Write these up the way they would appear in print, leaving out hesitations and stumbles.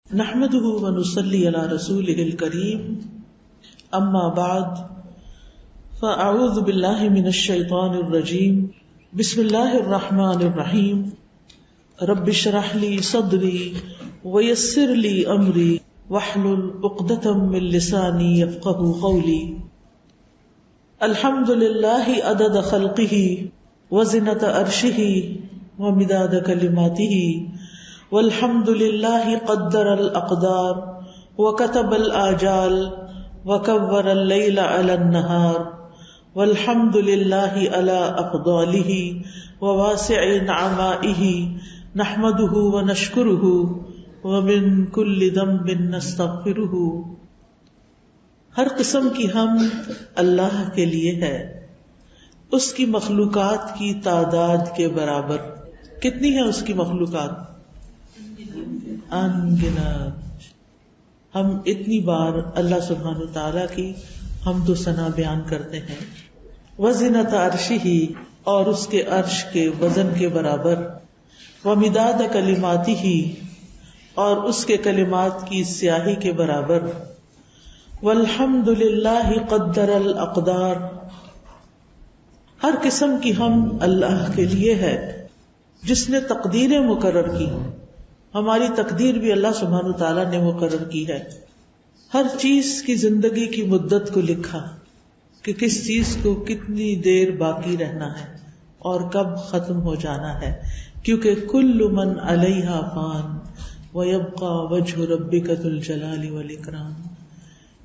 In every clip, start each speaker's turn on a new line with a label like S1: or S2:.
S1: نحمده ونصلي على رسوله الكريم اما بعد فاعوذ بالله من الشيطان الرجيم بسم الله الرحمن الرحيم رب اشرح لي صدري ويسر لي امري واحلل عقدة من لساني يفقهوا قولي. الحمد لله عدد خلقه وزنة عرشه ومداد كلماته والحمد لله قدر الأقدار وكتب الآجال وكبر الليل على النهار والحمد لله على أفضاله وواسع نعمائه نحمده ونشكره ومن كل ذنب نستغفره. ہر قسم کی حمد اللہ کے لیے ہے، اس کی مخلوقات کی تعداد کے برابر. کتنی ہے اس کی مخلوقات؟ انگنت. ہم اتنی بار اللہ سبحانہ تعالیٰ کی حمد و ثنا بیان کرتے ہیں. وزنۃ عرشہ، اور اس کے عرش کے وزن کے برابر. ومداد کلماتہ، اور اس کے کلمات کی سیاہی کے برابر. والحمد للہ قدر الاقدار، ہر قسم کی حمد اللہ کے لیے ہے جس نے تقدیریں مقرر کی. ہماری تقدیر بھی اللہ سبحانہ تعالیٰ نے مقرر کی ہے. ہر چیز کی زندگی کی مدت کو لکھا کہ کس چیز کو کتنی دیر باقی رہنا ہے اور کب ختم ہو جانا ہے، کیونکہ کل من علیہا فان ویبقى وجہ ربک ذو الجلال والاکرام.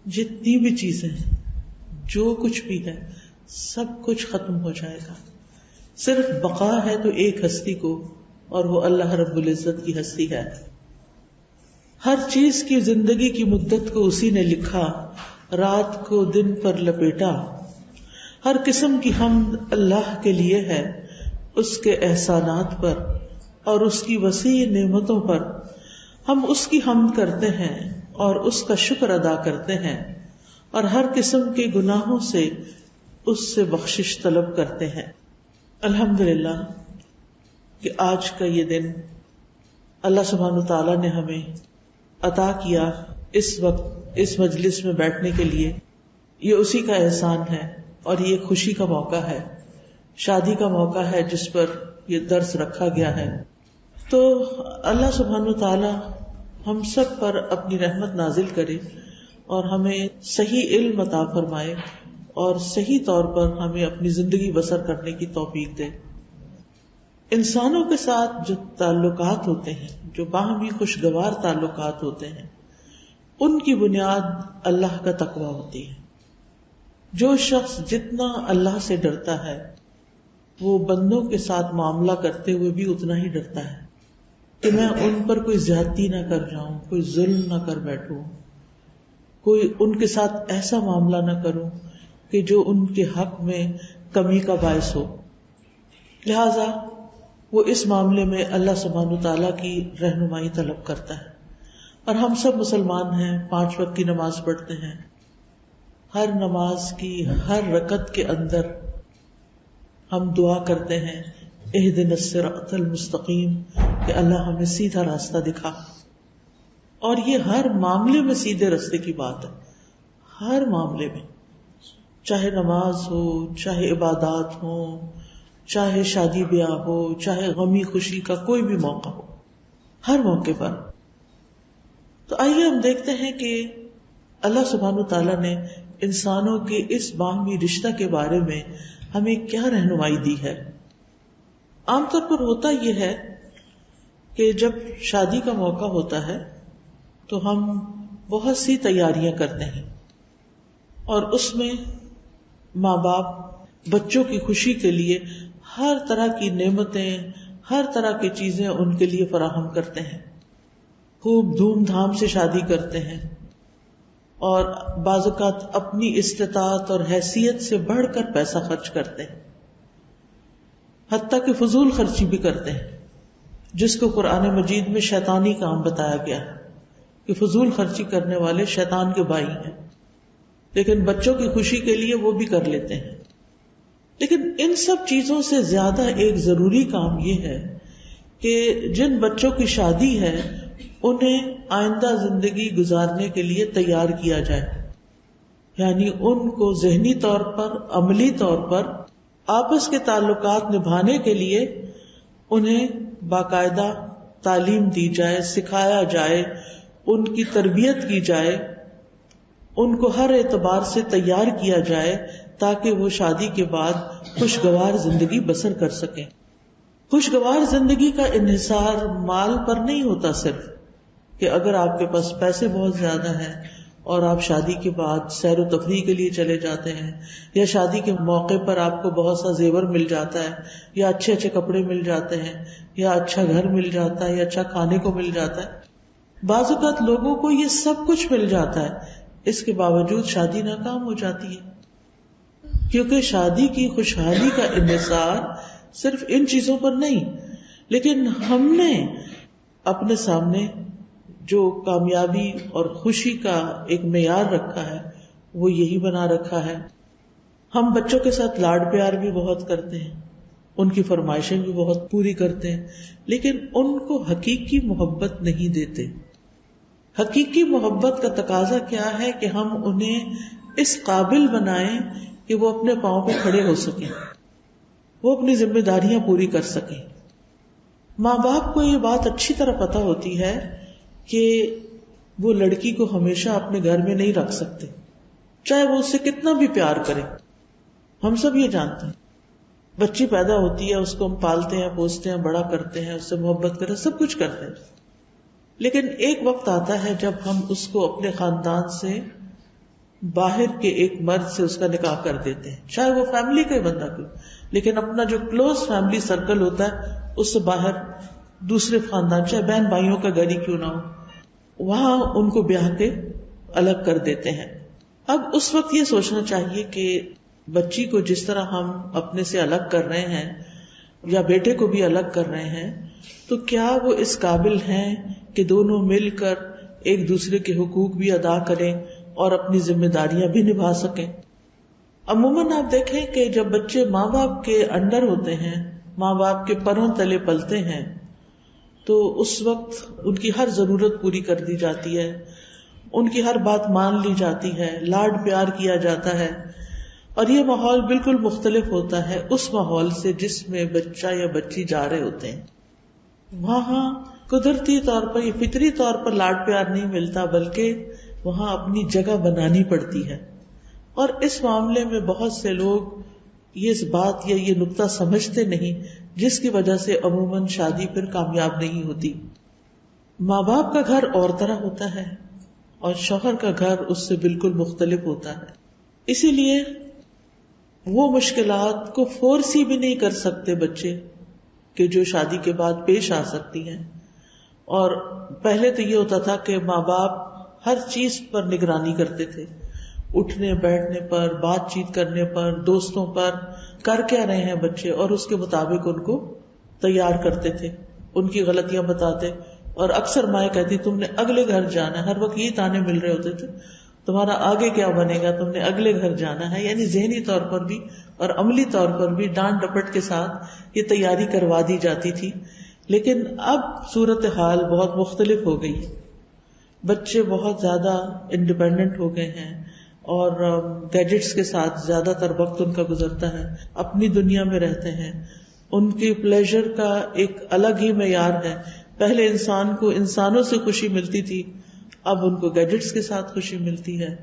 S1: جتنی بھی چیزیں ہیں، جو کچھ بھی ہے، سب کچھ ختم ہو جائے گا. صرف بقا ہے تو ایک ہستی کو، اور وہ اللہ رب العزت کی ہستی ہے. ہر چیز کی زندگی کی مدت کو اسی نے لکھا، رات کو دن پر لپیٹا. ہر قسم کی حمد اللہ کے لیے ہے، اس کے احسانات پر اور اس کی وسیع نعمتوں پر. ہم اس کی حمد کرتے ہیں اور اس کا شکر ادا کرتے ہیں، اور ہر قسم کے گناہوں سے اس سے بخشش طلب کرتے ہیں. الحمدللہ کہ آج کا یہ دن اللہ سبحانہ تعالیٰ نے ہمیں عطا کیا اس وقت اس مجلس میں بیٹھنے کے لیے. یہ اسی کا احسان ہے، اور یہ خوشی کا موقع ہے، شادی کا موقع ہے جس پر یہ درس رکھا گیا ہے. تو اللہ سبحانہ تعالیٰ ہم سب پر اپنی رحمت نازل کرے اور ہمیں صحیح علم عطا فرمائے اور صحیح طور پر ہمیں اپنی زندگی بسر کرنے کی توفیق دے. انسانوں کے ساتھ جو تعلقات ہوتے ہیں، جو باہمی خوشگوار تعلقات ہوتے ہیں، ان کی بنیاد اللہ کا تقویٰ ہوتی ہے. جو شخص جتنا اللہ سے ڈرتا ہے، وہ بندوں کے ساتھ معاملہ کرتے ہوئے بھی اتنا ہی ڈرتا ہے کہ میں ان پر کوئی زیادتی نہ کر جاؤں، کوئی ظلم نہ کر بیٹھوں، کوئی ان کے ساتھ ایسا معاملہ نہ کروں کہ جو ان کے حق میں کمی کا باعث ہو. لہذا وہ اس معاملے میں اللہ سبحانہ تعالیٰ کی رہنمائی طلب کرتا ہے. اور ہم سب مسلمان ہیں، 5 وقت کی نماز پڑھتے ہیں. ہر نماز کی ہر رکعت کے اندر ہم دعا کرتے ہیں اہدنا الصراط المستقیم، کہ اللہ ہمیں سیدھا راستہ دکھا. اور یہ ہر معاملے میں سیدھے راستے کی بات ہے. ہر معاملے میں، چاہے نماز ہو، چاہے عبادات ہو، چاہے شادی بیاہ ہو، چاہے غمی خوشی کا کوئی بھی موقع ہو، ہر موقع پر. تو آئیے ہم دیکھتے ہیں کہ اللہ سبحانہ تعالیٰ نے انسانوں کے اس باہمی رشتہ کے بارے میں ہمیں کیا رہنمائی دی ہے. عام طور پر ہوتا یہ ہے کہ جب شادی کا موقع ہوتا ہے تو ہم بہت سی تیاریاں کرتے ہیں، اور اس میں ماں باپ بچوں کی خوشی کے لیے ہر طرح کی نعمتیں، ہر طرح کی چیزیں ان کے لیے فراہم کرتے ہیں. خوب دھوم دھام سے شادی کرتے ہیں، اور بعض اوقات اپنی استطاعت اور حیثیت سے بڑھ کر پیسہ خرچ کرتے ہیں، حتیٰ کہ فضول خرچی بھی کرتے ہیں، جس کو قرآن مجید میں شیطانی کام بتایا گیا ہے کہ فضول خرچی کرنے والے شیطان کے بھائی ہیں. لیکن بچوں کی خوشی کے لیے وہ بھی کر لیتے ہیں. لیکن ان سب چیزوں سے زیادہ ایک ضروری کام یہ ہے کہ جن بچوں کی شادی ہے انہیں آئندہ زندگی گزارنے کے لیے تیار کیا جائے، یعنی ان کو ذہنی طور پر، عملی طور پر آپس کے تعلقات نبھانے کے لیے انہیں باقاعدہ تعلیم دی جائے، سکھایا جائے، ان کی تربیت کی جائے، ان کو ہر اعتبار سے تیار کیا جائے تاکہ وہ شادی کے بعد خوشگوار زندگی بسر کر سکیں۔ خوشگوار زندگی کا انحصار مال پر نہیں ہوتا، صرف کہ اگر آپ کے پاس پیسے بہت زیادہ ہیں اور آپ شادی کے بعد سیر و تفریح کے لیے چلے جاتے ہیں، یا شادی کے موقع پر آپ کو بہت سا زیور مل جاتا ہے، یا اچھے اچھے کپڑے مل جاتے ہیں، یا اچھا گھر مل جاتا ہے، یا اچھا کھانے کو مل جاتا ہے۔ بعض اوقات لوگوں کو یہ سب کچھ مل جاتا ہے، اس کے باوجود شادی ناکام ہو جاتی ہے، کیونکہ شادی کی خوشحالی کا انحصار صرف ان چیزوں پر نہیں، لیکن ہم نے اپنے سامنے جو کامیابی اور خوشی کا ایک معیار رکھا ہے وہ یہی بنا رکھا ہے۔ ہم بچوں کے ساتھ لاڈ پیار بھی بہت کرتے ہیں، ان کی فرمائشیں بھی بہت پوری کرتے ہیں، لیکن ان کو حقیقی محبت نہیں دیتے۔ حقیقی محبت کا تقاضا کیا ہے کہ ہم انہیں اس قابل بنائیں کہ وہ اپنے پاؤں پہ کھڑے ہو سکیں، وہ اپنی ذمہ داریاں پوری کر سکیں۔ ماں باپ کو یہ بات اچھی طرح پتہ ہوتی ہے کہ وہ لڑکی کو ہمیشہ اپنے گھر میں نہیں رکھ سکتے، چاہے وہ اس سے کتنا بھی پیار کرے۔ ہم سب یہ جانتے ہیں، بچی پیدا ہوتی ہے، اس کو ہم پالتے ہیں، پوستے ہیں، بڑا کرتے ہیں، اس سے محبت کرتے ہیں، سب کچھ کرتے ہیں، لیکن ایک وقت آتا ہے جب ہم اس کو اپنے خاندان سے باہر کے ایک مرد سے اس کا نکاح کر دیتے ہیں، چاہے وہ فیملی کا ہی بندہ کیوں، لیکن اپنا جو کلوز فیملی سرکل ہوتا ہے اس سے باہر دوسرے خاندان، چاہے بہن بھائیوں کا گھر ہی کیوں نہ ہو، وہاں ان کو بیاہ کے الگ کر دیتے ہیں۔ اب اس وقت یہ سوچنا چاہیے کہ بچی کو جس طرح ہم اپنے سے الگ کر رہے ہیں یا بیٹے کو بھی الگ کر رہے ہیں، تو کیا وہ اس قابل ہیں کہ دونوں مل کر ایک دوسرے کے حقوق بھی ادا کریں اور اپنی ذمہ داریاں بھی نبھا سکیں؟ عموماً آپ دیکھیں کہ جب بچے ماں باپ کے انڈر ہوتے ہیں، ماں باپ کے پروں تلے پلتے ہیں، تو اس وقت ان کی ہر ضرورت پوری کر دی جاتی ہے، ان کی ہر بات مان لی جاتی ہے، لاڈ پیار کیا جاتا ہے، اور یہ ماحول بالکل مختلف ہوتا ہے اس ماحول سے جس میں بچہ یا بچی جا رہے ہوتے ہیں۔ وہاں قدرتی طور پر، یہ فطری طور پر لاڈ پیار نہیں ملتا، بلکہ وہاں اپنی جگہ بنانی پڑتی ہے، اور اس معاملے میں بہت سے لوگ یہ اس بات یا یہ نقطہ سمجھتے نہیں، جس کی وجہ سے عموماً شادی پھر کامیاب نہیں ہوتی۔ ماں باپ کا گھر اور طرح ہوتا ہے اور شوہر کا گھر اس سے بالکل مختلف ہوتا ہے، اسی لیے وہ مشکلات کو فورس ہی بھی نہیں کر سکتے بچے کہ جو شادی کے بعد پیش آ سکتی ہیں۔ اور پہلے تو یہ ہوتا تھا کہ ماں باپ ہر چیز پر نگرانی کرتے تھے، اٹھنے بیٹھنے پر، بات چیت کرنے پر، دوستوں پر، کر کیا رہے ہیں بچے، اور اس کے مطابق ان کو تیار کرتے تھے، ان کی غلطیاں بتاتے، اور اکثر مائیں کہتی تم نے اگلے گھر جانا ہے، ہر وقت یہی تانے مل رہے ہوتے تھے، تمہارا آگے کیا بنے گا، تم نے اگلے گھر جانا ہے، یعنی ذہنی طور پر بھی اور عملی طور پر بھی ڈانٹ ڈپٹ کے ساتھ یہ تیاری کروا دی جاتی تھی۔ لیکن اب صورتحال بہت مختلف ہو گئی، بچے بہت زیادہ انڈیپینڈنٹ ہو گئے ہیں اور گیجٹس کے ساتھ زیادہ تر وقت ان کا گزرتا ہے، اپنی دنیا میں رہتے ہیں، ان کی پلیزر کا ایک الگ ہی معیار ہے۔ پہلے انسان کو انسانوں سے خوشی ملتی تھی، اب ان کو گیجٹس کے ساتھ خوشی ملتی ہے،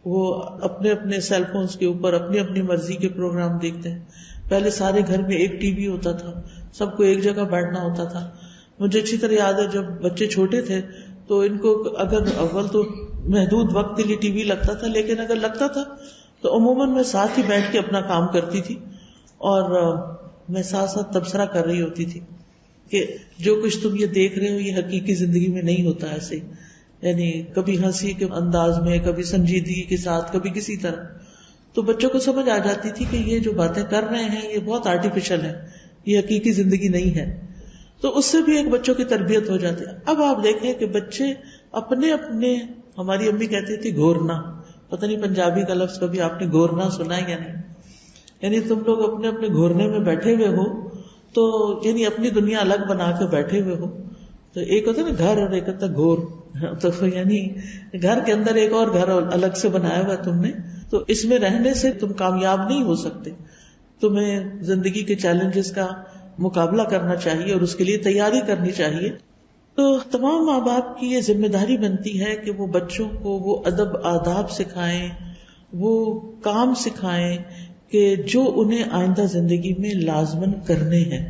S1: وہ اپنے اپنے سیل فونز کے اوپر اپنی اپنی مرضی کے پروگرام دیکھتے ہیں۔ پہلے سارے گھر میں ایک ٹی وی ہوتا تھا، سب کو ایک جگہ بیٹھنا ہوتا تھا۔ مجھے اچھی طرح یاد ہے جب بچے چھوٹے تھے تو ان کو اگر اول تو محدود وقت کے لیے ٹی وی لگتا تھا، لیکن اگر لگتا تھا تو عموماً میں ساتھ ہی بیٹھ کے اپنا کام کرتی تھی، اور میں ساتھ ساتھ تبصرہ کر رہی ہوتی تھی کہ جو کچھ تم یہ دیکھ رہے ہو یہ حقیقی زندگی میں نہیں ہوتا ایسے، یعنی کبھی ہنسی کے انداز میں، کبھی سنجیدگی کے ساتھ، کبھی کسی طرح۔ تو بچوں کو سمجھ آ جاتی تھی کہ یہ جو باتیں کر رہے ہیں یہ بہت آرٹیفیشل ہے، یہ حقیقی زندگی نہیں ہے، تو اس سے بھی ایک بچوں کی تربیت ہو جاتی ہے۔ اب آپ دیکھیں کہ بچے اپنے اپنے، ہماری امی کہتی تھی گھورنا، پتہ نہیں پنجابی کا لفظ کبھی آپ نے گھورنا سنا ہے یا نہیں، یعنی تم لوگ اپنے اپنے گھورنے میں بیٹھے ہوئے ہو، تو یعنی اپنی دنیا الگ بنا کے بیٹھے ہوئے ہو، تو ایک ہوتا ہے نا گھر اور ایک ہوتا ہے گھور، تو یعنی گھر کے اندر ایک اور گھر الگ سے بنایا ہوا تم نے، تو اس میں رہنے سے تم کامیاب نہیں ہو سکتے. تمہیں زندگی کے چیلنجز کا مقابلہ کرنا چاہیے اور اس کے لیے تیاری کرنی چاہیے. تو تمام ماں باپ کی یہ ذمہ داری بنتی ہے کہ وہ بچوں کو وہ ادب آداب سکھائیں، وہ کام سکھائیں کہ جو انہیں آئندہ زندگی میں لازماً کرنے ہیں.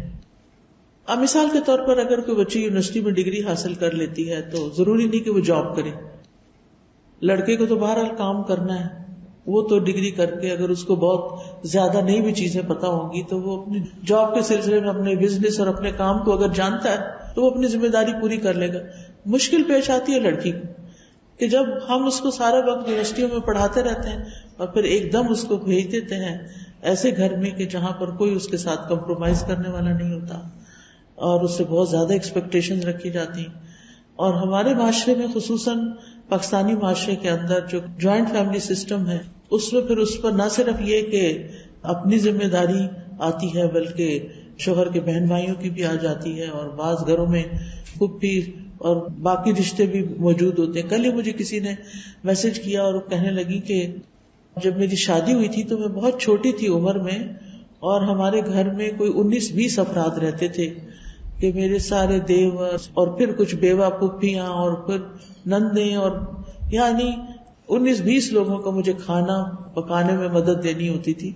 S1: اب مثال کے طور پر اگر کوئی بچی یونیورسٹی میں ڈگری حاصل کر لیتی ہے تو ضروری نہیں کہ وہ جاب کرے. لڑکے کو تو بہرحال کام کرنا ہے، وہ تو ڈگری کر کے اگر اس کو بہت زیادہ نئی بھی چیزیں پتا ہوں گی تو وہ اپنی جاب کے سلسلے میں اپنے بزنس اور اپنے کام کو اگر جانتا ہے تو وہ اپنی ذمہ داری پوری کر لے گا. مشکل پیش آتی ہے لڑکی کو کہ جب ہم اس کو سارا وقت یونیورسٹیوں میں پڑھاتے رہتے ہیں اور پھر ایک دم اس کو بھیج دیتے ہیں ایسے گھر میں کہ جہاں پر کوئی اس کے ساتھ کمپرومائز کرنے والا نہیں ہوتا اور اس سے بہت زیادہ ایکسپیکٹیشن رکھی جاتی ہیں. اور ہمارے معاشرے میں خصوصاً پاکستانی معاشرے کے اندر جو جوائنٹ فیملی سسٹم ہے اس میں پھر اس پر نہ صرف یہ کہ اپنی ذمہ داری آتی ہے بلکہ شوہر کے بہن بھائیوں کی بھی آ جاتی ہے، اور بعض گھروں میں پھپھی اور باقی رشتے بھی موجود ہوتے ہیں. کل ہی مجھے کسی نے میسج کیا اور کہنے لگی کہ جب میری شادی ہوئی تھی تو میں بہت چھوٹی تھی عمر میں، اور ہمارے گھر میں کوئی 19-20 افراد رہتے تھے کہ میرے سارے دیور اور پھر کچھ بیوہ پھپھیاں اور پھر نندیں، اور یعنی 19-20 لوگوں کا مجھے کھانا پکانے میں مدد دینی ہوتی تھی.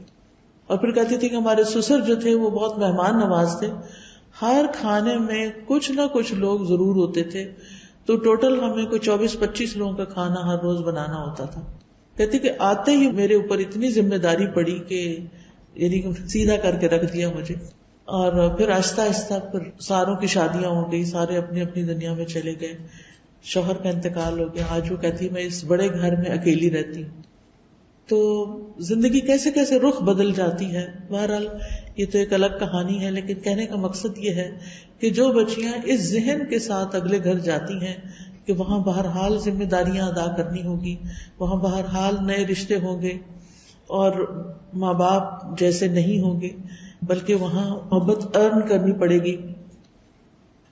S1: اور پھر کہتی تھی کہ ہمارے سسر جو تھے وہ بہت مہمان نواز تھے، ہر کھانے میں کچھ نہ کچھ لوگ ضرور ہوتے تھے، تو ٹوٹل ہمیں کوئی 24-25 لوگوں کا کھانا ہر روز بنانا ہوتا تھا. کہتی کہ آتے ہی میرے اوپر اتنی ذمہ داری پڑی کہ یعنی سیدھا کر کے رکھ دیا مجھے. اور پھر آہستہ آہستہ پھر ساروں کی شادیاں ہو گئی، سارے اپنی اپنی دنیا میں چلے گئے، شوہر کا انتقال ہو گیا. آج وہ کہتی ہے میں اس بڑے گھر میں اکیلی رہتی ہوں. تو زندگی کیسے کیسے رخ بدل جاتی ہے. بہرحال یہ تو ایک الگ کہانی ہے، لیکن کہنے کا مقصد یہ ہے کہ جو بچیاں اس ذہن کے ساتھ اگلے گھر جاتی ہیں کہ وہاں بہرحال ذمہ داریاں ادا کرنی ہوگی، وہاں بہرحال نئے رشتے ہوں گے اور ماں باپ جیسے نہیں ہوں گے، بلکہ وہاں محبت ارن کرنی پڑے گی،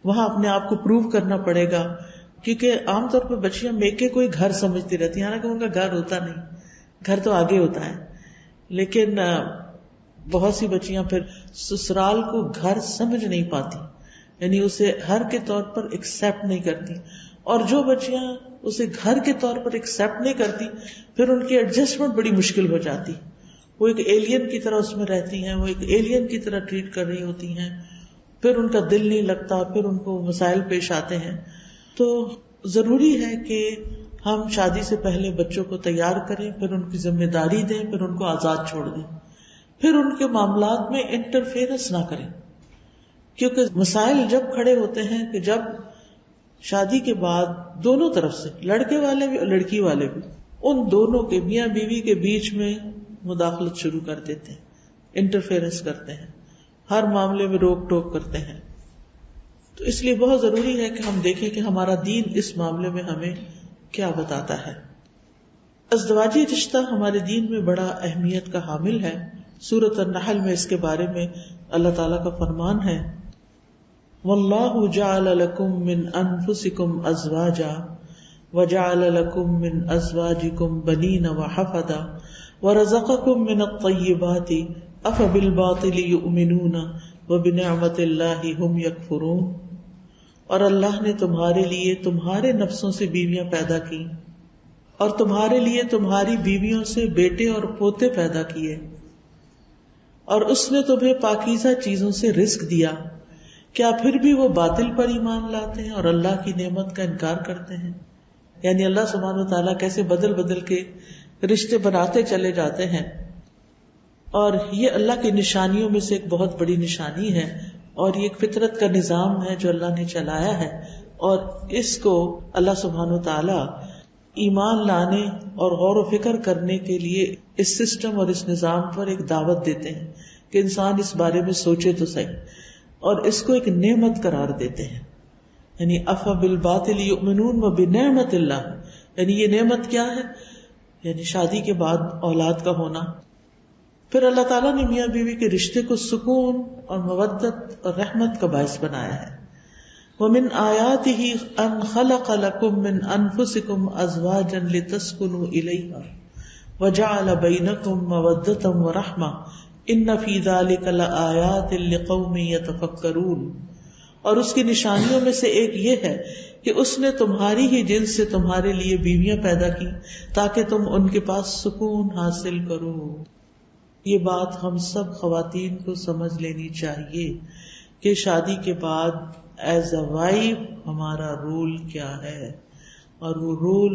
S1: وہاں اپنے آپ کو پروو کرنا پڑے گا. کیونکہ عام طور پر بچیاں میکے کوئی گھر سمجھتی رہتی ہیں، حالانکہ ان کا گھر ہوتا نہیں، گھر تو آگے ہوتا ہے. لیکن بہت سی بچیاں پھر سسرال کو گھر سمجھ نہیں پاتی، یعنی اسے گھر کے طور پر ایکسپٹ نہیں کرتی. اور جو بچیاں اسے گھر کے طور پر ایکسپٹ نہیں کرتی پھر ان کی ایڈجسٹمنٹ بڑی مشکل ہو جاتی. وہ ایک ایلین کی طرح اس میں رہتی ہیں، وہ ایک ایلین کی طرح ٹریٹ کر رہی ہوتی ہیں، پھر ان کا دل نہیں لگتا، پھر ان کو مسائل پیش آتے ہیں. تو ضروری ہے کہ ہم شادی سے پہلے بچوں کو تیار کریں، پھر ان کی ذمہ داری دیں، پھر ان کو آزاد چھوڑ دیں، پھر ان کے معاملات میں انٹرفیئرنس نہ کریں. کیونکہ مسائل جب کھڑے ہوتے ہیں کہ جب شادی کے بعد دونوں طرف سے لڑکے والے بھی اور لڑکی والے بھی، ان دونوں کے میاں بیوی کے بیچ میں مداخلت شروع کر دیتے ہیں، انٹرفیئرنس کرتے ہیں، ہر معاملے میں روک ٹوک کرتے ہیں. تو اس لیے بہت ضروری ہے کہ ہم دیکھیں کہ ہمارا دین اس معاملے میں ہمیں کیا بتاتا ہے. ازدواجی رشتہ ہمارے دین میں بڑا اہمیت کا حامل ہے. سورۃ النحل میں اس کے بارے میں اللہ تعالیٰ کا فرمان ہے، وَاللَّهُ جَعَلَ لَكُم مِّنْ أَنفُسِكُمْ أَزْوَاجًا وَجَعَلَ لَكُم مِّنْ أَزْوَاجِكُمْ بَنِينَ وَحَفَدًا وَرَزَقَكُم مِّنَ الطَّيِّبَاتِ أَفَبِالْبَاطِلِ يُؤْمِنُونَ وَبِنِعْمَتِ اللَّهِ هُمْ يَكْفُرُونَ. اور اللہ نے تمہارے لیے تمہارے نفسوں سے بیویاں پیدا کی اور تمہارے لیے تمہاری بیویوں سے بیٹے اور پوتے پیدا کیے، اور اس نے تمہیں پاکیزہ چیزوں سے رزق دیا، کیا پھر بھی وہ باطل پر ایمان لاتے ہیں اور اللہ کی نعمت کا انکار کرتے ہیں. یعنی اللہ سبحانہ و تعالیٰ کیسے بدل بدل کے رشتے بناتے چلے جاتے ہیں، اور یہ اللہ کی نشانیوں میں سے ایک بہت بڑی نشانی ہے، اور یہ ایک فطرت کا نظام ہے جو اللہ نے چلایا ہے. اور اس کو اللہ سبحانہ و تعالیٰ ایمان لانے اور غور و فکر کرنے کے لیے اس سسٹم اور اس نظام پر ایک دعوت دیتے ہیں کہ انسان اس بارے میں سوچے تو صحیح، اور اس کو ایک نعمت قرار دیتے ہیں. یعنی افبالباطل یؤمنون وبنعمت اللہ، یعنی یہ نعمت کیا ہے؟ یعنی شادی کے بعد اولاد کا ہونا. پھر اللہ تعالیٰ نے میاں بیوی کے رشتے کو سکون اور مودت اور رحمت کا باعث بنایا ہے. ومن آیاتہ ان خلق لکم من انفسکم ازواجا لتسکنوا الیہا وجعل بینکم مودۃ ورحمہ ان فی ذلک لآیات لقوم یتفکرون. اور اس کی نشانیوں میں سے ایک یہ ہے کہ اس نے تمہاری ہی جنس سے تمہارے لیے بیویاں پیدا کی تاکہ تم ان کے پاس سکون حاصل کرو. یہ بات ہم سب خواتین کو سمجھ لینی چاہیے کہ شادی کے بعد ایز اے وائف ہمارا رول کیا ہے، اور وہ رول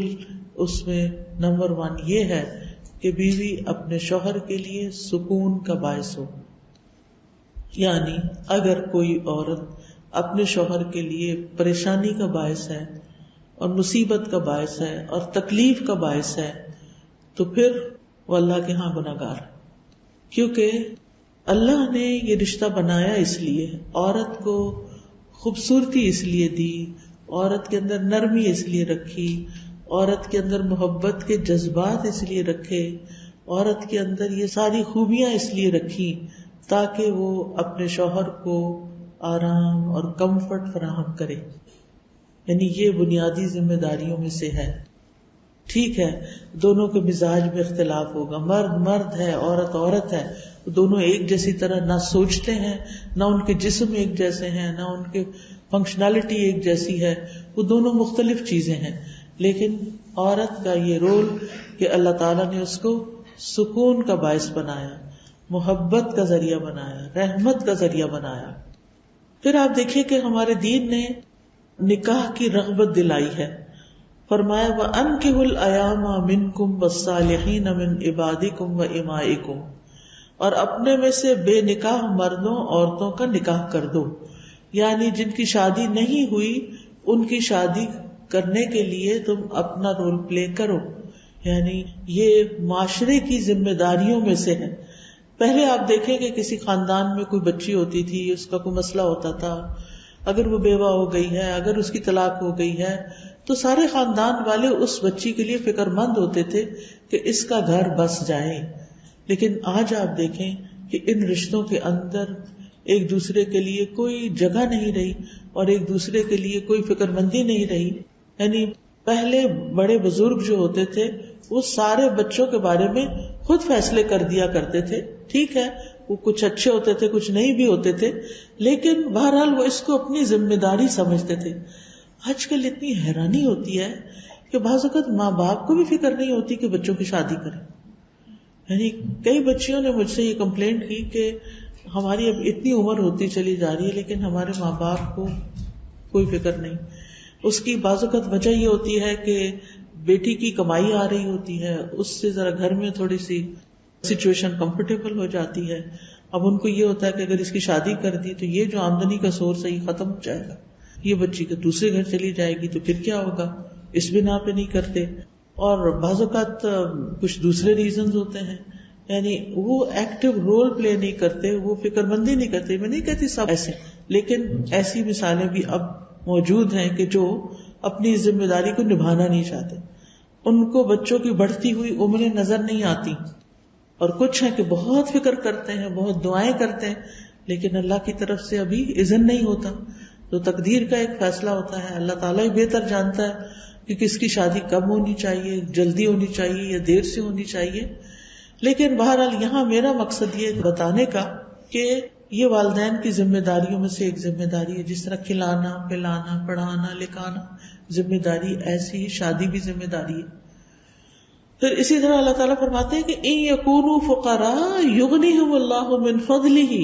S1: اس میں نمبر 1 یہ ہے کہ بیوی اپنے شوہر کے لیے سکون کا باعث ہو. یعنی اگر کوئی عورت اپنے شوہر کے لیے پریشانی کا باعث ہے اور مصیبت کا باعث ہے اور تکلیف کا باعث ہے تو پھر وہ اللہ کے ہاں گناہگار ہے. کیونکہ اللہ نے یہ رشتہ بنایا اس لیے، عورت کو خوبصورتی اس لیے دی، عورت کے اندر نرمی اس لیے رکھی، عورت کے اندر محبت کے جذبات اس لیے رکھے، عورت کے اندر یہ ساری خوبیاں اس لیے رکھی تاکہ وہ اپنے شوہر کو آرام اور کمفرٹ فراہم کرے. یعنی یہ بنیادی ذمہ داریوں میں سے ہے. ٹھیک ہے دونوں کے مزاج میں اختلاف ہوگا، مرد مرد ہے، عورت عورت ہے، دونوں ایک جیسی طرح نہ سوچتے ہیں، نہ ان کے جسم ایک جیسے ہیں، نہ ان کے فنکشنالٹی ایک جیسی ہے، وہ دونوں مختلف چیزیں ہیں. لیکن عورت کا یہ رول کہ اللہ تعالیٰ نے اس کو سکون کا باعث بنایا، محبت کا ذریعہ بنایا، رحمت کا ذریعہ بنایا. پھر آپ دیکھیے کہ ہمارے دین نے نکاح کی رغبت دلائی ہے. فرمایا وَأَنكِحُوا الْأَيَامَ مِنكُمْ وَالصَّالِحِينَ مِنْ عِبَادِكُمْ وَإِمَائِكُمْ، اور اپنے میں سے بے نکاح مردوں عورتوں کا نکاح کر دو. یعنی جن کی شادی نہیں ہوئی ان کی شادی کرنے کے لیے تم اپنا رول پلے کرو. یعنی یہ معاشرے کی ذمہ داریوں میں سے ہے. پہلے آپ دیکھیں کہ کسی خاندان میں کوئی بچی ہوتی تھی، اس کا کوئی مسئلہ ہوتا تھا، اگر وہ بیوہ ہو گئی ہے، اگر اس کی طلاق ہو گئی ہے تو سارے خاندان والے اس بچی کے لیے فکر مند ہوتے تھے کہ اس کا گھر بس جائے. لیکن آج آپ دیکھیں کہ ان رشتوں کے اندر ایک دوسرے کے لیے کوئی جگہ نہیں رہی اور ایک دوسرے کے لیے کوئی فکر مندی نہیں رہی. یعنی پہلے بڑے بزرگ جو ہوتے تھے وہ سارے بچوں کے بارے میں خود فیصلے کر دیا کرتے تھے. ٹھیک ہے وہ کچھ اچھے ہوتے تھے، کچھ نہیں بھی ہوتے تھے، لیکن بہرحال وہ اس کو اپنی ذمہ داری سمجھتے تھے. آج کل اتنی حیرانی ہوتی ہے کہ بعض اوقات ماں باپ کو بھی فکر نہیں ہوتی کہ بچوں کی شادی کریں. یعنی کئی بچیوں نے مجھ سے یہ کمپلینٹ کی کہ ہماری اب اتنی عمر ہوتی چلی جا رہی ہے لیکن ہمارے ماں باپ کو کوئی فکر نہیں. اس کی بعض اوقات وجہ یہ ہوتی ہے کہ بیٹی کی کمائی آ رہی ہوتی ہے، اس سے ذرا گھر میں تھوڑی سی سچویشن کمفرٹیبل ہو جاتی ہے. اب ان کو یہ ہوتا ہے کہ اگر اس کی شادی کر دی تو یہ جو آمدنی کا سورس ہے یہ ختم ہو جائے گا، یہ بچی کے دوسرے گھر چلی جائے گی تو پھر کیا ہوگا. اس بنا پہ نہیں کرتے. اور بعض اوقات کچھ دوسرے ریزنز ہوتے ہیں، یعنی وہ ایکٹیو رول پلے نہیں کرتے، وہ فکر مندی نہیں کرتے. میں نہیں کہتی سب ایسے، لیکن ایسی مثالیں بھی اب موجود ہیں کہ جو اپنی ذمہ داری کو نبھانا نہیں چاہتے. ان کو بچوں کی بڑھتی ہوئی عمریں نظر نہیں آتی، اور کچھ ہیں کہ بہت فکر کرتے ہیں، بہت دعائیں کرتے ہیں، لیکن اللہ کی طرف سے ابھی اذن نہیں ہوتا. تو تقدیر کا ایک فیصلہ ہوتا ہے، اللہ تعالیٰ ہی بہتر جانتا ہے کہ کس کی شادی کب ہونی چاہیے، جلدی ہونی چاہیے یا دیر سے ہونی چاہیے. لیکن بہرحال یہاں میرا مقصد یہ بتانے کا کہ یہ والدین کی ذمہ داریوں میں سے ایک ذمہ داری ہے. جس طرح کھلانا پلانا پڑھانا لکھانا ذمہ داری، ایسی ہی شادی بھی ذمہ داری ہے. پھر اسی طرح اللہ تعالیٰ فرماتے ہیں کہ ان یکونوا فقراء یغنیہم اللہ من فضلہ،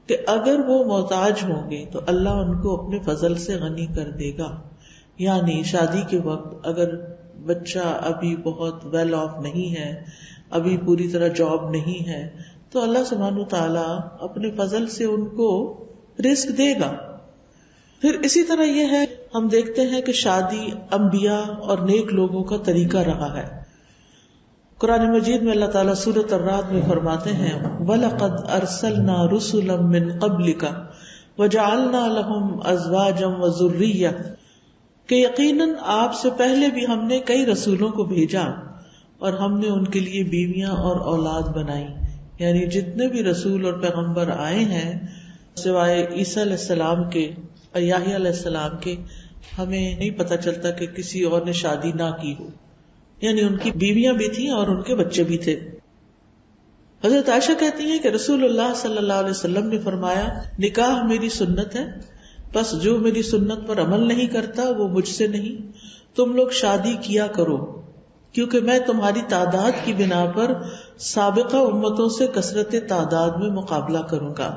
S1: کہ اگر وہ محتاج ہوں گے تو اللہ ان کو اپنے فضل سے غنی کر دے گا. یعنی شادی کے وقت اگر بچہ ابھی بہت ویل آف نہیں ہے، ابھی پوری طرح جاب نہیں ہے، تو اللہ سبحانہ تعالیٰ اپنے فضل سے ان کو رزق دے گا. پھر اسی طرح یہ ہے، ہم دیکھتے ہیں کہ شادی انبیاء اور نیک لوگوں کا طریقہ رہا ہے. قرآن مجید میں اللہ تعالیٰ سورۃ الرعد میں فرماتے ہیں وَلَقَدْ أَرْسَلْنَا رُسُلًا مِّن قَبْلِكَ وَجَعَلْنَا لَهُمْ أَزْوَاجًا وَذُرِّيَّةً، کہ یقیناً آپ سے پہلے بھی ہم نے کئی رسولوں کو بھیجا اور ہم نے ان کے لیے بیویاں اور اولاد بنائی. یعنی جتنے بھی رسول اور پیغمبر آئے ہیں سوائے عیسیٰ علیہ السلام کے، اور یحییٰ علیہ السلام کے ہمیں نہیں پتہ چلتا کہ کسی اور نے شادی نہ کی ہو، یعنی ان کی بیویاں بھی تھیں اور ان کے بچے بھی تھے. حضرت عائشہ کہتی ہیں کہ رسول اللہ صلی اللہ علیہ وسلم نے فرمایا نکاح میری سنت ہے، بس جو میری سنت پر عمل نہیں کرتا وہ مجھ سے نہیں. تم لوگ شادی کیا کرو کیونکہ میں تمہاری تعداد کی بنا پر سابقہ امتوں سے کثرت تعداد میں مقابلہ کروں گا.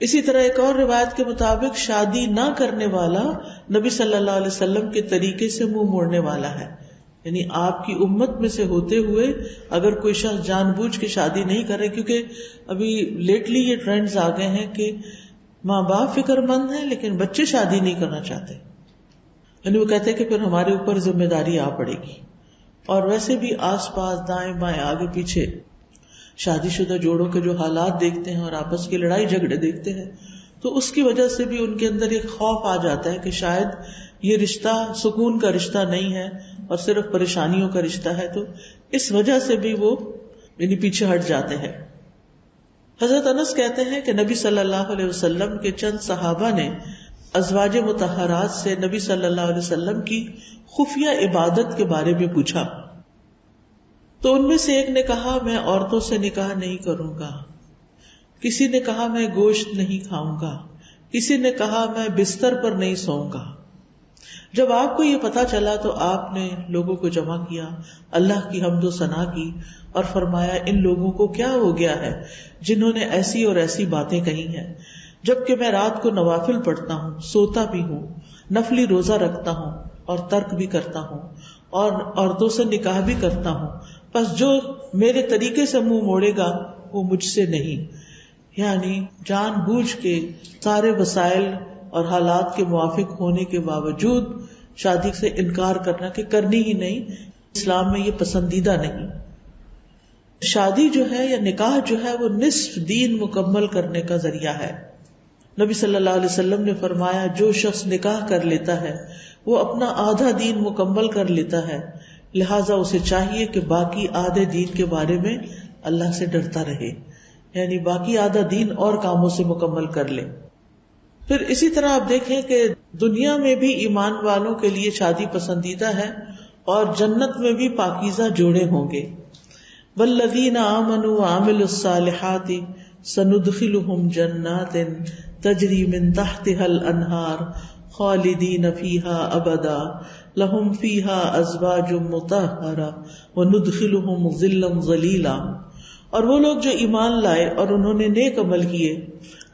S1: اسی طرح ایک اور روایت کے مطابق شادی نہ کرنے والا نبی صلی اللہ علیہ وسلم کے طریقے سے منہ موڑنے والا ہے. یعنی آپ کی امت میں سے ہوتے ہوئے اگر کوئی شخص جان بوجھ کے شادی نہیں کرے، کیونکہ ابھی لیٹلی یہ ٹرینڈز آ گئے ہیں کہ ماں باپ فکر مند ہیں لیکن بچے شادی نہیں کرنا چاہتے، یعنی وہ کہتے ہیں کہ پھر ہمارے اوپر ذمہ داری آ پڑے گی. اور ویسے بھی آس پاس دائیں بائیں آگے پیچھے شادی شدہ جوڑوں کے جو حالات دیکھتے ہیں اور آپس کی لڑائی جھگڑے دیکھتے ہیں، تو اس کی وجہ سے بھی ان کے اندر ایک خوف آ جاتا ہے کہ شاید یہ رشتہ سکون کا رشتہ نہیں ہے اور صرف پریشانیوں کا رشتہ ہے، تو اس وجہ سے بھی وہ یعنی پیچھے ہٹ جاتے ہیں. حضرت انس کہتے ہیں کہ نبی صلی اللہ علیہ وسلم کے چند صحابہ نے ازواج مطہرات سے نبی صلی اللہ علیہ وسلم کی خفیہ عبادت کے بارے میں پوچھا، تو ان میں سے ایک نے کہا میں عورتوں سے نکاح نہیں کروں گا، کسی نے کہا میں گوشت نہیں کھاؤں گا، کسی نے کہا میں بستر پر نہیں سوؤں گا. جب آپ کو یہ پتا چلا تو آپ نے لوگوں کو جمع کیا، اللہ کی حمد و ثنا کی اور فرمایا ان لوگوں کو کیا ہو گیا ہے جنہوں نے ایسی اور ایسی باتیں کہی ہیں، جبکہ میں رات کو نوافل پڑھتا ہوں، سوتا بھی ہوں، نفلی روزہ رکھتا ہوں اور ترک بھی کرتا ہوں اور عورتوں سے نکاح بھی کرتا ہوں، بس جو میرے طریقے سے منہ موڑے گا وہ مجھ سے نہیں. یعنی جان بوجھ کے سارے وسائل اور حالات کے موافق ہونے کے باوجود شادی سے انکار کرنا کہ کرنی ہی نہیں، اسلام میں یہ پسندیدہ نہیں. شادی جو ہے یا نکاح جو ہے وہ نصف دین مکمل کرنے کا ذریعہ ہے. نبی صلی اللہ علیہ وسلم نے فرمایا جو شخص نکاح کر لیتا ہے وہ اپنا آدھا دین مکمل کر لیتا ہے، لہٰذا اسے چاہیے کہ باقی آدھے دین کے بارے میں اللہ سے ڈرتا رہے، یعنی باقی آدھا دین اور کاموں سے مکمل کر لے. پھر اسی طرح آپ دیکھیں کہ دنیا میں بھی ایمان والوں کے لیے شادی پسندیدہ ہے اور جنت میں بھی پاکیزہ جوڑے ہوں گے. والذین آمنوا وعملوا الصالحات سندخلهم جنات تجری من تحتها الانہار خالدین فیہا ابدا لہم فیہا ازواج مطہرہ وندخلہم ظلا ظلیلا. اور وہ لوگ جو ایمان لائے اور انہوں نے نیک عمل کیے،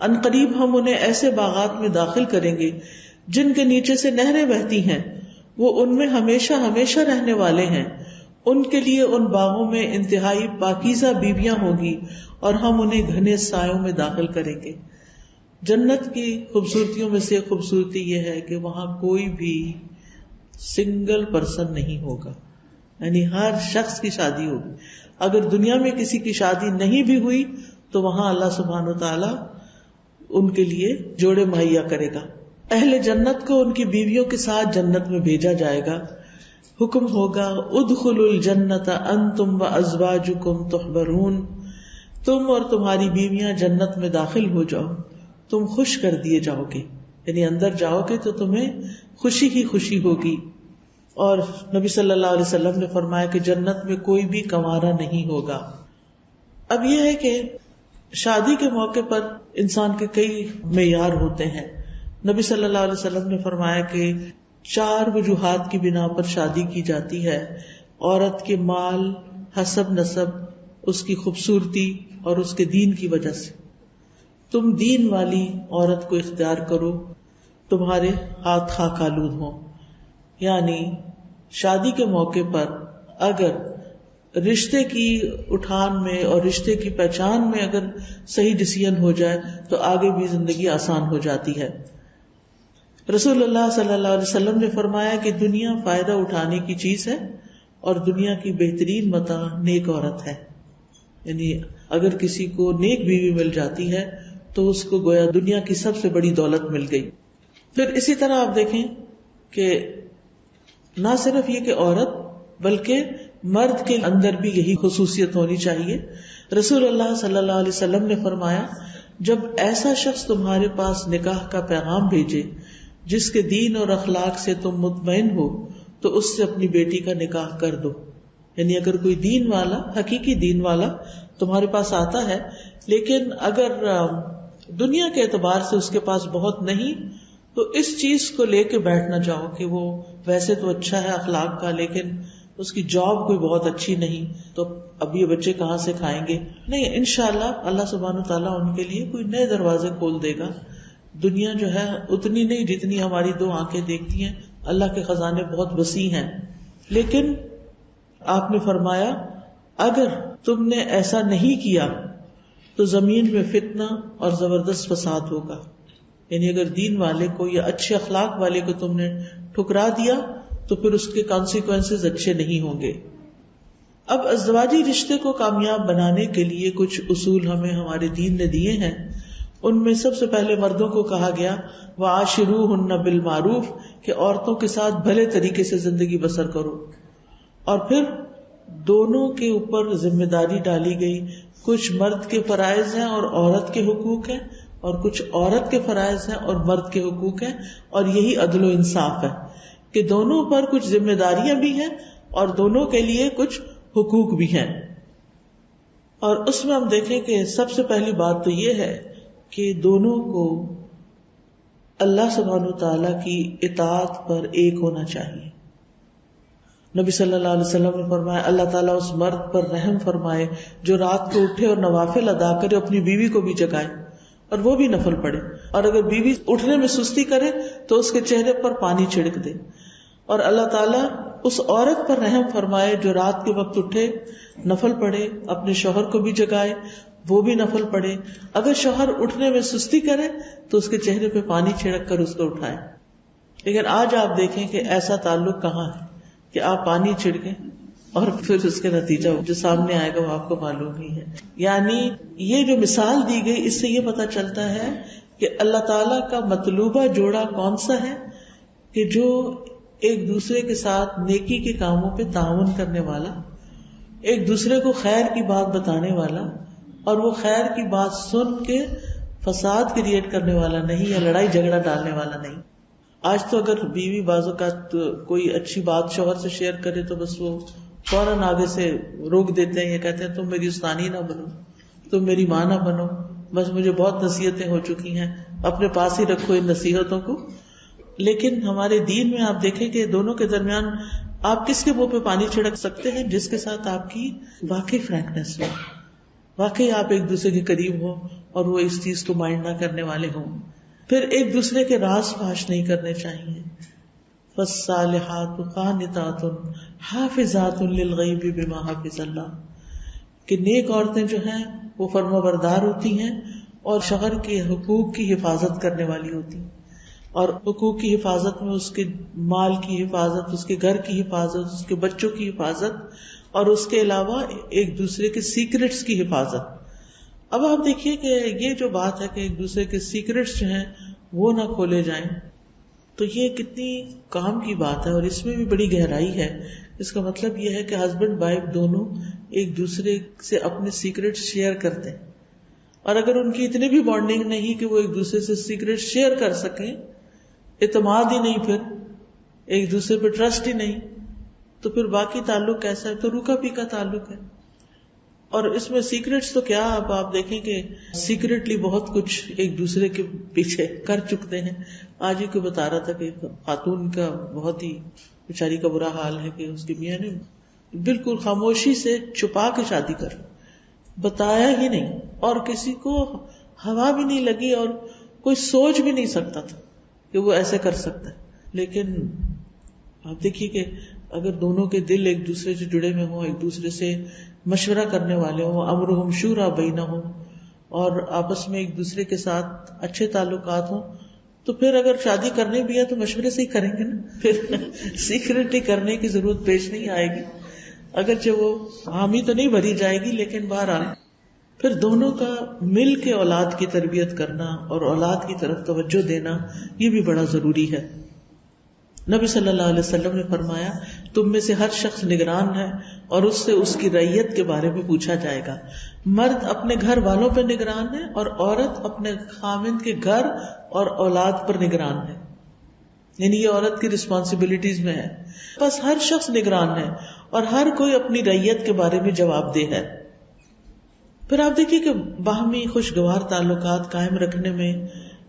S1: ان قریب ہم انہیں ایسے باغات میں داخل کریں گے جن کے نیچے سے نہریں بہتی ہیں، وہ ان میں ہمیشہ ہمیشہ رہنے والے ہیں. ان کے لیے ان باغوں میں انتہائی پاکیزہ بیویاں ہوں گی اور ہم انہیں گھنے سایوں میں داخل کریں گے. جنت کی خوبصورتیوں میں سے خوبصورتی یہ ہے کہ وہاں کوئی بھی سنگل پرسن نہیں ہوگا، یعنی ہر شخص کی شادی ہوگی. اگر دنیا میں کسی کی شادی نہیں بھی ہوئی تو وہاں اللہ سبحانہ وتعالی ان کے لیے جوڑے مہیا کرے گا. اہل جنت کو ان کی بیویوں کے ساتھ جنت میں بھیجا جائے گا. حکم ہوگا ادخلوا الجنت انتم وازواجکم تحبرون، تم اور تمہاری بیویاں جنت میں داخل ہو جاؤ، تم خوش کر دیے جاؤ گے، یعنی اندر جاؤ گے تو تمہیں خوشی ہی خوشی ہوگی. اور نبی صلی اللہ علیہ وسلم نے فرمایا کہ جنت میں کوئی بھی کنوارا نہیں ہوگا. اب یہ ہے کہ شادی کے موقع پر انسان کے کئی معیار ہوتے ہیں. نبی صلی اللہ علیہ وسلم نے فرمایا کہ 4 وجوہات کی بنا پر شادی کی جاتی ہے. عورت کے مال، حسب نسب، اس کی خوبصورتی اور اس کے دین کی وجہ سے. تم دین والی عورت کو اختیار کرو، تمہارے ہاتھ خاک آلود ہوں. یعنی شادی کے موقع پر اگر رشتے کی اٹھان میں اور رشتے کی پہچان میں اگر صحیح ڈیسیژن ہو جائے تو آگے بھی زندگی آسان ہو جاتی ہے. رسول اللہ صلی اللہ علیہ وسلم نے فرمایا کہ دنیا فائدہ اٹھانے کی چیز ہے اور دنیا کی بہترین متاع نیک عورت ہے. یعنی اگر کسی کو نیک بیوی مل جاتی ہے تو اس کو گویا دنیا کی سب سے بڑی دولت مل گئی. پھر اسی طرح آپ دیکھیں کہ نہ صرف یہ کہ عورت بلکہ مرد کے اندر بھی یہی خصوصیت ہونی چاہیے. رسول اللہ صلی اللہ علیہ وسلم نے فرمایا جب ایسا شخص تمہارے پاس نکاح کا پیغام بھیجے جس کے دین اور اخلاق سے تم مطمئن ہو تو اس سے اپنی بیٹی کا نکاح کر دو. یعنی اگر کوئی دین والا، حقیقی دین والا تمہارے پاس آتا ہے، لیکن اگر دنیا کے اعتبار سے اس کے پاس بہت نہیں، تو اس چیز کو لے کے بیٹھنا چاہو کہ وہ ویسے تو اچھا ہے اخلاق کا، لیکن اس کی جاب کوئی بہت اچھی نہیں، تو اب یہ بچے کہاں سے کھائیں گے. نہیں، انشاءاللہ اللہ سبحانہ تعالیٰ ان کے لیے کوئی نئے دروازے کھول دے گا. دنیا جو ہے اتنی نہیں جتنی ہماری دو آنکھیں دیکھتی ہیں، اللہ کے خزانے بہت وسیع ہیں. لیکن آپ نے فرمایا اگر تم نے ایسا نہیں کیا تو زمین میں فتنہ اور زبردست فساد ہوگا. یعنی اگر دین والے کو یا اچھے اخلاق والے کو تم نے ٹھکرا دیا تو پھر اس کے کانسیکوینسز اچھے نہیں ہوں گے. اب ازدواجی رشتے کو کامیاب بنانے کے لیے کچھ اصول ہمیں ہمارے دین نے دیے ہیں. ان میں سب سے پہلے مردوں کو کہا گیا وَعَاشِرُوهُنَّ بِالْمَعْرُوفِ کہ عورتوں کے ساتھ بھلے طریقے سے زندگی بسر کرو. اور پھر دونوں کے اوپر ذمہ داری ڈالی گئی، کچھ مرد کے فرائض ہیں اور عورت کے حقوق ہیں، اور کچھ عورت کے فرائض ہیں اور مرد کے حقوق ہیں. اور یہی عدل و انصاف ہے کہ دونوں پر کچھ ذمہ داریاں بھی ہیں اور دونوں کے لیے کچھ حقوق بھی ہیں. اور اس میں ہم دیکھیں کہ سب سے پہلی بات تو یہ ہے کہ دونوں کو اللہ سبحانہ تعالیٰ کی اطاعت پر ایک ہونا چاہیے. نبی صلی اللہ علیہ وسلم نے فرمایا اللہ تعالیٰ اس مرد پر رحم فرمائے جو رات کو اٹھے اور نوافل ادا کرے، اپنی بیوی کو بھی جگائے اور وہ بھی نفل پڑھے، اور اگر بیوی اٹھنے میں سستی کرے تو اس کے چہرے پر پانی چھڑک دے. اور اللہ تعالیٰ اس عورت پر رحم فرمائے جو رات کے وقت اٹھے، نفل پڑھے، اپنے شوہر کو بھی جگائے، وہ بھی نفل پڑھے. اگر شوہر اٹھنے میں سستی کرے تو اس کے چہرے پہ پانی چھڑک کر اس کو اٹھائے. لیکن آج آپ دیکھیں کہ ایسا تعلق کہاں ہے کہ آپ پانی چھڑکیں اور پھر اس کے نتیجہ جو سامنے آئے گا وہ آپ کو معلوم ہی ہے. یعنی یہ جو مثال دی گئی اس سے یہ پتہ چلتا ہے کہ اللہ تعالیٰ کا مطلوبہ جوڑا کون سا ہے کہ جو ایک دوسرے کے ساتھ نیکی کے کاموں پہ تعاون کرنے والا، ایک دوسرے کو خیر کی بات بتانے والا، اور وہ خیر کی بات سن کے فساد کریٹ کرنے والا نہیں یا لڑائی جھگڑا ڈالنے والا نہیں. آج تو اگر بیوی بعض اوقات کوئی اچھی بات شوہر سے شیئر کرے تو بس وہ فوراً آگے سے روک دیتے ہیں، یہ کہتے ہیں تم میری استانی نہ بنو، تم میری ماں نہ بنو، بس مجھے بہت نصیحتیں ہو چکی ہیں، اپنے پاس ہی رکھو ان نصیحتوں کو. لیکن ہمارے دین میں آپ دیکھیں کہ دونوں کے درمیان آپ کس کے منہ پہ پانی چھڑک سکتے ہیں؟ جس کے ساتھ آپ کی واقعی فرینکنس ہو، واقعی آپ ایک دوسرے کے قریب ہو اور وہ اس چیز کو مائنڈ نہ کرنے والے ہوں. پھر ایک دوسرے کے راز فاش نہیں کرنے چاہیے. فالصالحات قانتات حافظات للغیب بما حفظ اللہ کہ نیک عورتیں جو ہیں وہ فرمانبردار ہوتی ہیں اور شوہر کے حقوق کی حفاظت کرنے والی ہوتی ہیں. اور حقوق کی حفاظت میں اس کے مال کی حفاظت، اس کے گھر کی حفاظت، اس کے بچوں کی حفاظت، اور اس کے علاوہ ایک دوسرے کے سیکرٹس کی حفاظت. اب آپ دیکھیے کہ یہ جو بات ہے کہ ایک دوسرے کے سیکرٹس جو ہیں وہ نہ کھولے جائیں، تو یہ کتنی کام کی بات ہے اور اس میں بھی بڑی گہرائی ہے. اس کا مطلب یہ ہے کہ ہسبینڈ وائف دونوں ایک دوسرے سے اپنے سیکرٹس شیئر کرتے ہیں، اور اگر ان کی اتنی بھی بانڈنگ نہیں کہ وہ ایک دوسرے سے سیکرٹ شیئر کر سکیں، اعتماد ہی نہیں، پھر ایک دوسرے پہ ٹرسٹ ہی نہیں، تو پھر باقی تعلق کیسا ہے؟ تو روکا پھیکا تعلق ہے. اور اس میں سیکرٹس تو کیا، اب آپ دیکھیں کہ سیکرٹلی بہت کچھ ایک دوسرے کے پیچھے کر چکتے ہیں. آج ہی کو بتا رہا تھا کہ خاتون کا بہت ہی بیچاری کا برا حال ہے کہ اس کی میاں نے بالکل خاموشی سے چھپا کے شادی کر بتایا ہی نہیں، اور کسی کو ہوا بھی نہیں لگی اور کوئی سوچ بھی نہیں سکتا تھا کہ وہ ایسے کر سکتا ہے. لیکن آپ دیکھیے کہ اگر دونوں کے دل ایک دوسرے سے جڑے ہوئے ہوں، ایک دوسرے سے مشورہ کرنے والے ہوں، امرہم شورى بینہم، اور آپس میں ایک دوسرے کے ساتھ اچھے تعلقات ہوں، تو پھر اگر شادی کرنے بھی ہے تو مشورے سے ہی کریں گے نا، پھر سیکرٹلی کرنے کی ضرورت پیش نہیں آئے گی. اگرچہ وہ حامی تو نہیں بھری جائے گی، لیکن بہرحال پھر دونوں کا مل کے اولاد کی تربیت کرنا اور اولاد کی طرف توجہ دینا یہ بھی بڑا ضروری ہے. نبی صلی اللہ علیہ وسلم نے فرمایا تم میں سے ہر شخص نگران ہے اور اس سے اس کی رعیت کے بارے میں پوچھا جائے گا. مرد اپنے گھر والوں پر نگران ہے اور عورت اپنے خاوند کے گھر اور اولاد پر نگران ہے. یعنی یہ عورت کی رسپانسبلٹیز میں ہے. بس ہر شخص نگران ہے اور ہر کوئی اپنی رعیت کے بارے میں جواب دہ ہے. پھر آپ دیکھیے کہ باہمی خوشگوار تعلقات قائم رکھنے میں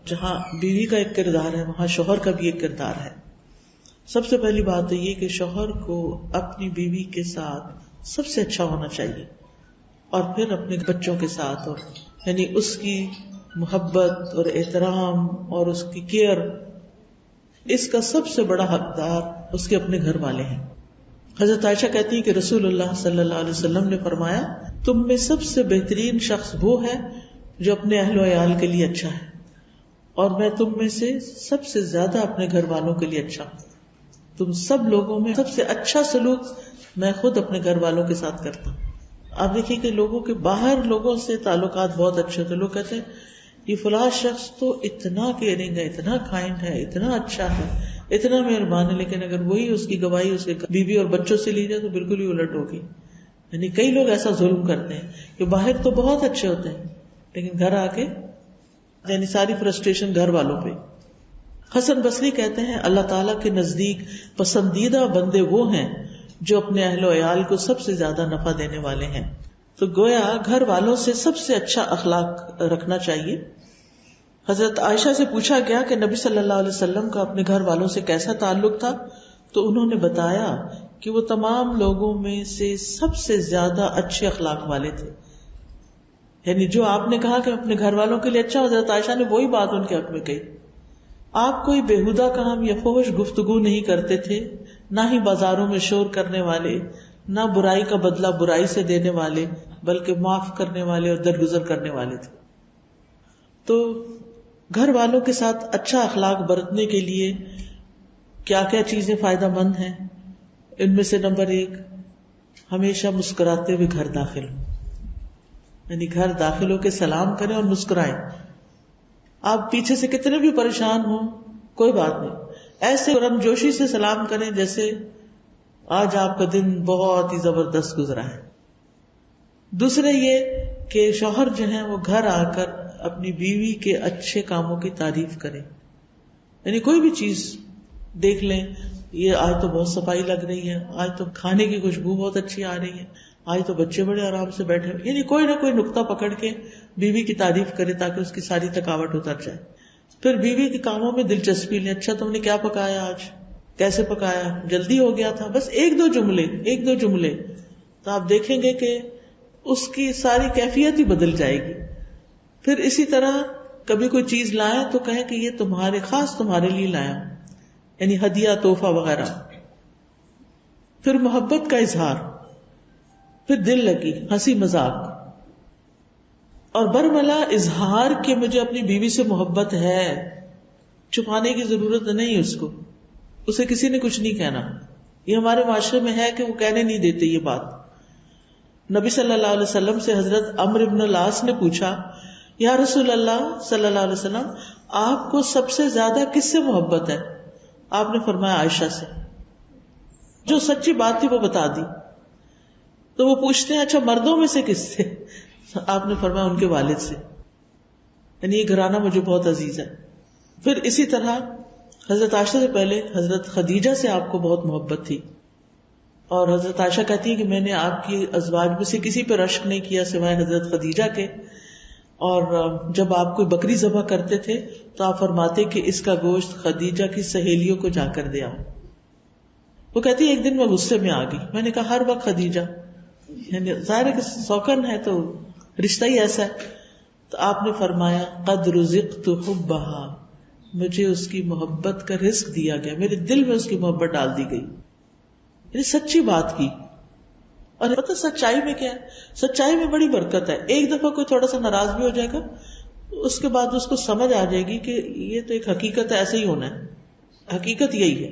S1: جہاں بیوی کا ایک کردار ہے وہاں شوہر کا بھی ایک کردار ہے. سب سے پہلی بات تو یہ کہ شوہر کو اپنی بیوی کے ساتھ سب سے اچھا ہونا چاہیے اور پھر اپنے بچوں کے ساتھ، اور یعنی اس کی محبت اور احترام اور اس کی کیئر، اس کا سب سے بڑا حقدار اس کے اپنے گھر والے ہیں. حضرت عائشہ کہتی ہیں کہ رسول اللہ صلی اللہ علیہ وسلم نے فرمایا تم میں سب سے بہترین شخص وہ ہے جو اپنے اہل و عیال کے لیے اچھا ہے، اور میں تم میں سے سب سے زیادہ اپنے گھر والوں کے لیے اچھا ہوں. تم سب لوگوں میں سب سے اچھا سلوک میں خود اپنے گھر والوں کے ساتھ کرتا ہوں. آپ دیکھیے کہ لوگوں کے باہر لوگوں سے تعلقات بہت اچھے ہوتے. لوگ کہتے ہیں یہ فلاں شخص تو اتنا کیئرنگ ہے، اتنا کائنڈ ہے، اتنا اچھا ہے، اتنا مہربان ہے، لیکن اگر وہی اس کی گواہی اس کے بیوی اور بچوں سے لی جائے تو بالکل ہی الٹ ہوگی. یعنی کئی لوگ ایسا ظلم کرتے ہیں کہ باہر تو بہت اچھے ہوتے ہیں لیکن گھر آ کے یعنی ساری فرسٹریشن گھر والوں پہ. حسن بصری کہتے ہیں اللہ تعالیٰ کے نزدیک پسندیدہ بندے وہ ہیں جو اپنے اہل و عیال کو سب سے زیادہ نفع دینے والے ہیں. تو گویا گھر والوں سے سب سے اچھا اخلاق رکھنا چاہیے. حضرت عائشہ سے پوچھا گیا کہ نبی صلی اللہ علیہ وسلم کا اپنے گھر والوں سے کیسا تعلق تھا، تو انہوں نے بتایا کہ وہ تمام لوگوں میں سے سب سے زیادہ اچھے اخلاق والے تھے. یعنی جو آپ نے کہا کہ اپنے گھر والوں کے لیے اچھا، حضرت عائشہ نے وہی بات ان کے حق میں کہی. آپ کوئی بےہودہ کام یا فحش گفتگو نہیں کرتے تھے، نہ ہی بازاروں میں شور کرنے والے، نہ برائی کا بدلہ برائی سے دینے والے، بلکہ معاف کرنے والے اور درگزر کرنے والے تھے. تو گھر والوں کے ساتھ اچھا اخلاق برتنے کے لیے کیا کیا چیزیں فائدہ مند ہیں؟ ان میں سے نمبر 1، ہمیشہ مسکراتے ہوئے گھر داخل ہوں. یعنی گھر داخل ہو کے سلام کریں اور مسکرائیں. آپ پیچھے سے کتنے بھی پریشان ہوں کوئی بات نہیں، ایسے گرم جوشی سے سلام کریں جیسے آج آپ کا دن بہت ہی زبردست گزرا ہے. دوسرے یہ کہ شوہر جو ہیں وہ گھر آ کر اپنی بیوی کے اچھے کاموں کی تعریف کریں. یعنی کوئی بھی چیز دیکھ لیں، یہ آج تو بہت صفائی لگ رہی ہے، آج تو کھانے کی خوشبو بہت اچھی آ رہی ہے، آج تو بچے بڑے آرام سے بیٹھے، یعنی کوئی نہ کوئی نقطہ پکڑ کے بیوی کی تعریف کرے تاکہ اس کی ساری تھکاوٹ اتر جائے. پھر بیوی کے کاموں میں دلچسپی لیں. اچھا تم نے کیا پکایا آج، کیسے پکایا، جلدی ہو گیا تھا، بس ایک دو جملے تو آپ دیکھیں گے کہ اس کی ساری کیفیت ہی بدل جائے گی. پھر اسی طرح کبھی کوئی چیز لائیں تو کہیں کہ یہ خاص تمہارے لیے لایا، یعنی ہدیہ تحفہ وغیرہ. پھر محبت کا اظہار، پھر دل لگی ہنسی مذاق، اور برملا اظہار کہ مجھے اپنی بیوی سے محبت ہے. چھپانے کی ضرورت نہیں اس کو، اسے کسی نے کچھ نہیں کہنا. یہ ہمارے معاشرے میں ہے کہ وہ کہنے نہیں دیتے یہ بات. نبی صلی اللہ علیہ وسلم سے حضرت عمرو بن العاص نے پوچھا یا رسول اللہ صلی اللہ علیہ وسلم آپ کو سب سے زیادہ کس سے محبت ہے؟ آپ نے فرمایا عائشہ سے. جو سچی بات تھی وہ بتا دی. تو وہ پوچھتے ہیں اچھا مردوں میں سے کس سے؟ آپ نے فرمایا ان کے والد سے. یعنی یہ گھرانہ مجھے بہت عزیز ہے. پھر اسی طرح حضرت عائشہ سے پہلے حضرت خدیجہ سے آپ کو بہت محبت تھی، اور حضرت عائشہ کہتی ہے کہ میں نے آپ کی ازواج میں سے کسی پہ رشک نہیں کیا سوائے حضرت خدیجہ کے. اور جب آپ کوئی بکری ذبح کرتے تھے تو آپ فرماتے کہ اس کا گوشت خدیجہ کی سہیلیوں کو جا کر دیا. وہ کہتی ہے ایک دن میں غصے میں آ گئی، میں نے کہا ہر وقت خدیجہ، یعنی ظاہر ہے کہ سوکن ہے تو رشتہ ہی ایسا ہے. تو آپ نے فرمایا قد رزقت حبھا، مجھے اس کی محبت کا رزق دیا گیا، میرے دل میں اس کی محبت ڈال دی گئی. یعنی سچی بات کی. اور پتہ سچائی میں کیا ہے؟ سچائی میں بڑی برکت ہے. ایک دفعہ کوئی تھوڑا سا ناراض بھی ہو جائے گا، اس کے بعد اس کو سمجھ آ جائے گی کہ یہ تو ایک حقیقت ہے، ایسے ہی ہونا ہے، حقیقت یہی ہے،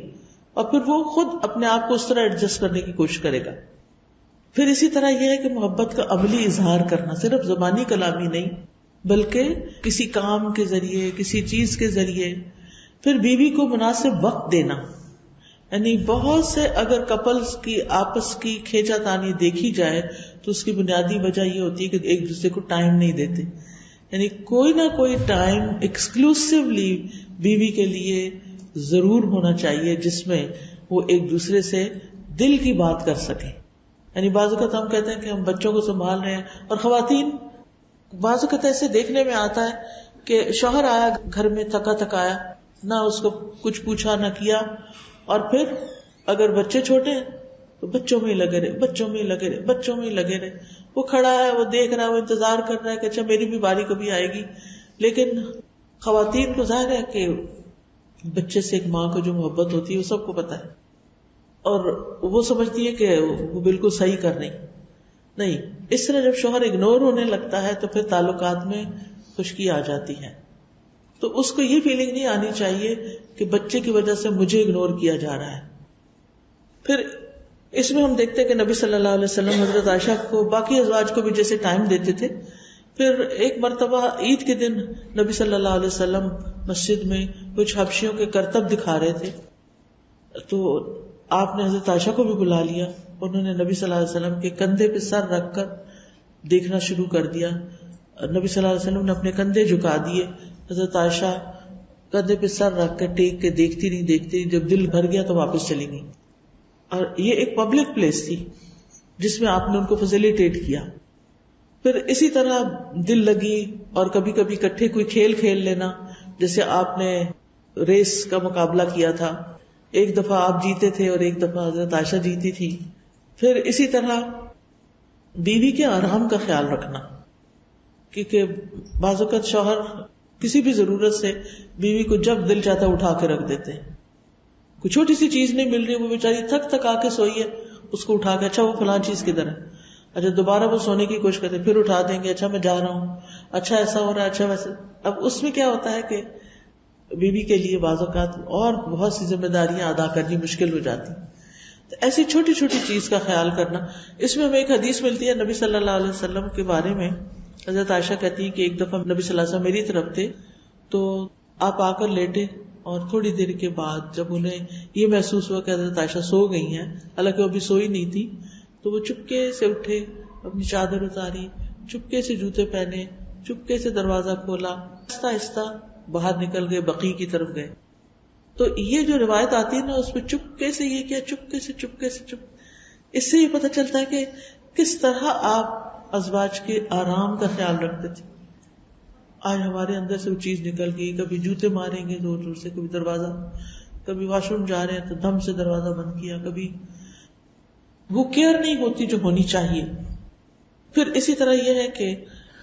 S1: اور پھر وہ خود اپنے آپ کو اس طرح ایڈجسٹ کرنے کی کوشش کرے گا. پھر اسی طرح یہ ہے کہ محبت کا عملی اظہار کرنا، صرف زبانی کلامی نہیں بلکہ کسی کام کے ذریعے، کسی چیز کے ذریعے. پھر بیوی کو مناسب وقت دینا. یعنی بہت سے اگر کپلز کی آپس کی کھینچا تانی دیکھی جائے تو اس کی بنیادی وجہ یہ ہوتی ہے کہ ایک دوسرے کو ٹائم نہیں دیتے. یعنی کوئی نہ کوئی ٹائم ایکسکلوسیولی بیوی کے لیے ضرور ہونا چاہیے جس میں وہ ایک دوسرے سے دل کی بات کر سکیں. یعنی بعض اوقات ہم کہتے ہیں کہ ہم بچوں کو سنبھال رہے ہیں، اور خواتین بعض اوقات ایسے دیکھنے میں آتا ہے کہ شوہر آیا گھر میں تھکا تھکایا، نہ اس کو کچھ پوچھا نہ کیا، اور پھر اگر بچے چھوٹے ہیں تو بچوں میں ہی لگے رہے. وہ کھڑا ہے، وہ دیکھ رہا ہے، وہ انتظار کر رہا ہے کہ اچھا میری بھی باری کبھی آئے گی. لیکن خواتین کو ظاہر ہے کہ بچے سے ایک ماں کو جو محبت ہوتی ہے وہ سب کو پتا ہے، اور وہ سمجھتی ہے کہ وہ بالکل صحیح کر رہی نہیں. اس طرح جب شوہر اگنور ہونے لگتا ہے تو پھر تعلقات میں خشکی آ جاتی ہے. تو اس کو یہ فیلنگ نہیں آنی چاہیے کہ بچے کی وجہ سے مجھے اگنور کیا جا رہا ہے. پھر اس میں ہم دیکھتے ہیں کہ نبی صلی اللہ علیہ وسلم حضرت عائشہ کو باقی ازواج کو بھی جیسے ٹائم دیتے تھے. پھر ایک مرتبہ عید کے دن نبی صلی اللہ علیہ وسلم مسجد میں کچھ حبشیوں کے کرتب دکھا رہے تھے، تو آپ نے حضرت عائشہ کو بھی بلا لیا. انہوں نے نبی صلی اللہ علیہ وسلم کے کندھے پہ سر رکھ کر دیکھنا شروع کر دیا. نبی صلی اللہ علیہ وسلم نے اپنے کندھے جھکا دیے. حضرت عائشہ کندھے پہ سر رکھ کر ٹیک کے دیکھتی رہی. جب دل بھر گیا تو واپس چلی گئی. اور یہ ایک پبلک پلیس تھی جس میں آپ نے ان کو فیسیلیٹیٹ کیا. پھر اسی طرح دل لگی، اور کبھی کبھی اکٹھے کوئی کھیل کھیل لینا، جیسے آپ نے ریس کا مقابلہ کیا تھا، ایک دفعہ آپ جیتے تھے اور ایک دفعہ حضرت عائشہ جیتی تھی. پھر اسی طرح بیوی کے آرام کا خیال رکھنا، کیونکہ بعض اوقات شوہر کسی بھی ضرورت سے بیوی کو جب دل چاہتا اٹھا کے رکھ دیتے ہیں. کوئی چھوٹی سی چیز نہیں مل رہی، وہ بیچاری تھک آ کے سوئی ہے، اس کو اٹھا کے اچھا وہ فلاں چیز کدھر ہے، اچھا دوبارہ وہ سونے کی کوشش کرتے پھر اٹھا دیں گے، اچھا میں جا رہا ہوں، اچھا ایسا ہو رہا ہے، اچھا ویسے. اب اس میں کیا ہوتا ہے کہ بیوی کے لیے بعض اوقات اور بہت سی ذمہ داریاں ادا کرنی مشکل ہو جاتی. تو ایسی چھوٹی چھوٹی چیز کا خیال کرنا. اس میں ہمیں ایک حدیث ملتی ہے نبی صلی اللہ علیہ وسلم کے بارے میں. حضرت عائشہ کہتی ہے کہ ایک دفعہ نبی صلی اللہ علیہ وسلم میری طرف تھے، تو آپ آ کر لیٹے، اور تھوڑی دیر کے بعد جب انہیں یہ محسوس ہوا کہ حضرت عائشہ سو گئی ہیں، حالانکہ وہ ابھی سوئی نہیں تھی، تو وہ چپکے سے اٹھے، اپنی چادر اتاری، چپکے سے جوتے پہنے، چپکے سے دروازہ کھولا، آہستہ آہستہ باہر نکل گئے، بقیع کی طرف گئے. تو یہ جو روایت آتی ہے نا، اس میں چپکے سے یہ کیا، چپکے سے اس سے یہ پتہ چلتا ہے کہ کس طرح آپ ازواج کے آرام کا خیال رکھتے تھے. آج ہمارے اندر سے وہ چیز نکل گئی، کبھی جوتے ماریں گے زور زور سے، کبھی دروازہ، کبھی واش روم جا رہے ہیں تو دم سے دروازہ بند کیا، کبھی وہ کیئر نہیں ہوتی جو ہونی چاہیے. پھر اسی طرح یہ ہے کہ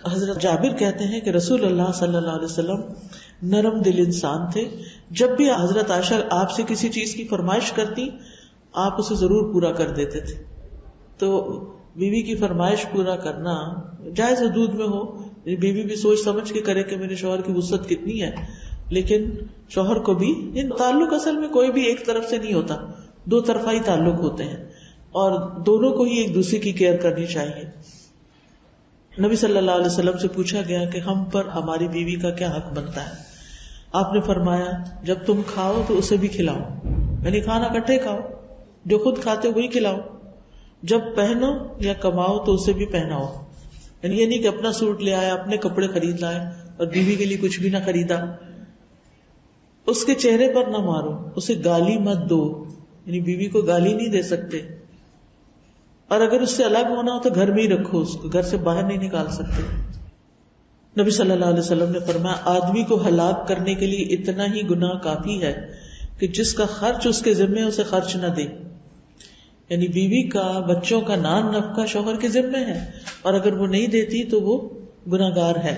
S1: حضرت جابر کہتے ہیں کہ رسول اللہ صلی اللہ علیہ وسلم نرم دل انسان تھے. جب بھی حضرت عائشہ آپ سے کسی چیز کی فرمائش کرتی، آپ اسے ضرور پورا کر دیتے تھے. تو بیوی کی فرمائش پورا کرنا جائز حدود میں ہو، بیوی بھی سوچ سمجھ کے کرے کہ میرے شوہر کی وسعت کتنی ہے، لیکن شوہر کو بھی تعلق اصل میں کوئی بھی ایک طرف سے نہیں ہوتا، دو طرفہ ہی تعلق ہوتے ہیں، اور دونوں کو ہی ایک دوسرے کی کیئر کرنی چاہیے. نبی صلی اللہ علیہ وسلم سے پوچھا گیا کہ ہم پر ہماری بیوی کا کیا حق بنتا ہے. آپ نے فرمایا جب تم کھاؤ تو اسے بھی کھلاؤ، یعنی کھانا اکٹھے کھاؤ، جو خود کھاتے وہی کھلاؤ. جب پہنو یا کماؤ تو اسے بھی پہناؤ، یعنی یہ نہیں کہ اپنا سوٹ لے آیا، اپنے کپڑے خرید لائے اور بیوی کے لیے کچھ بھی نہ خریدا. اس کے چہرے پر نہ مارو، اسے گالی مت دو، یعنی بیوی کو گالی نہیں دے سکتے. اور اگر اس سے الگ ہونا ہو تو گھر میں ہی رکھو، اس کو گھر سے باہر نہیں نکال سکتے. نبی صلی اللہ علیہ وسلم نے فرمایا آدمی کو ہلاک کرنے کے لیے اتنا ہی گناہ کافی ہے کہ جس کا خرچ اس کے ذمے اسے خرچ نہ دے. یعنی بیوی کا، بچوں کا نان نفقہ شوہر کے ذمے ہے، اور اگر وہ نہیں دیتی تو وہ گناہگار ہے،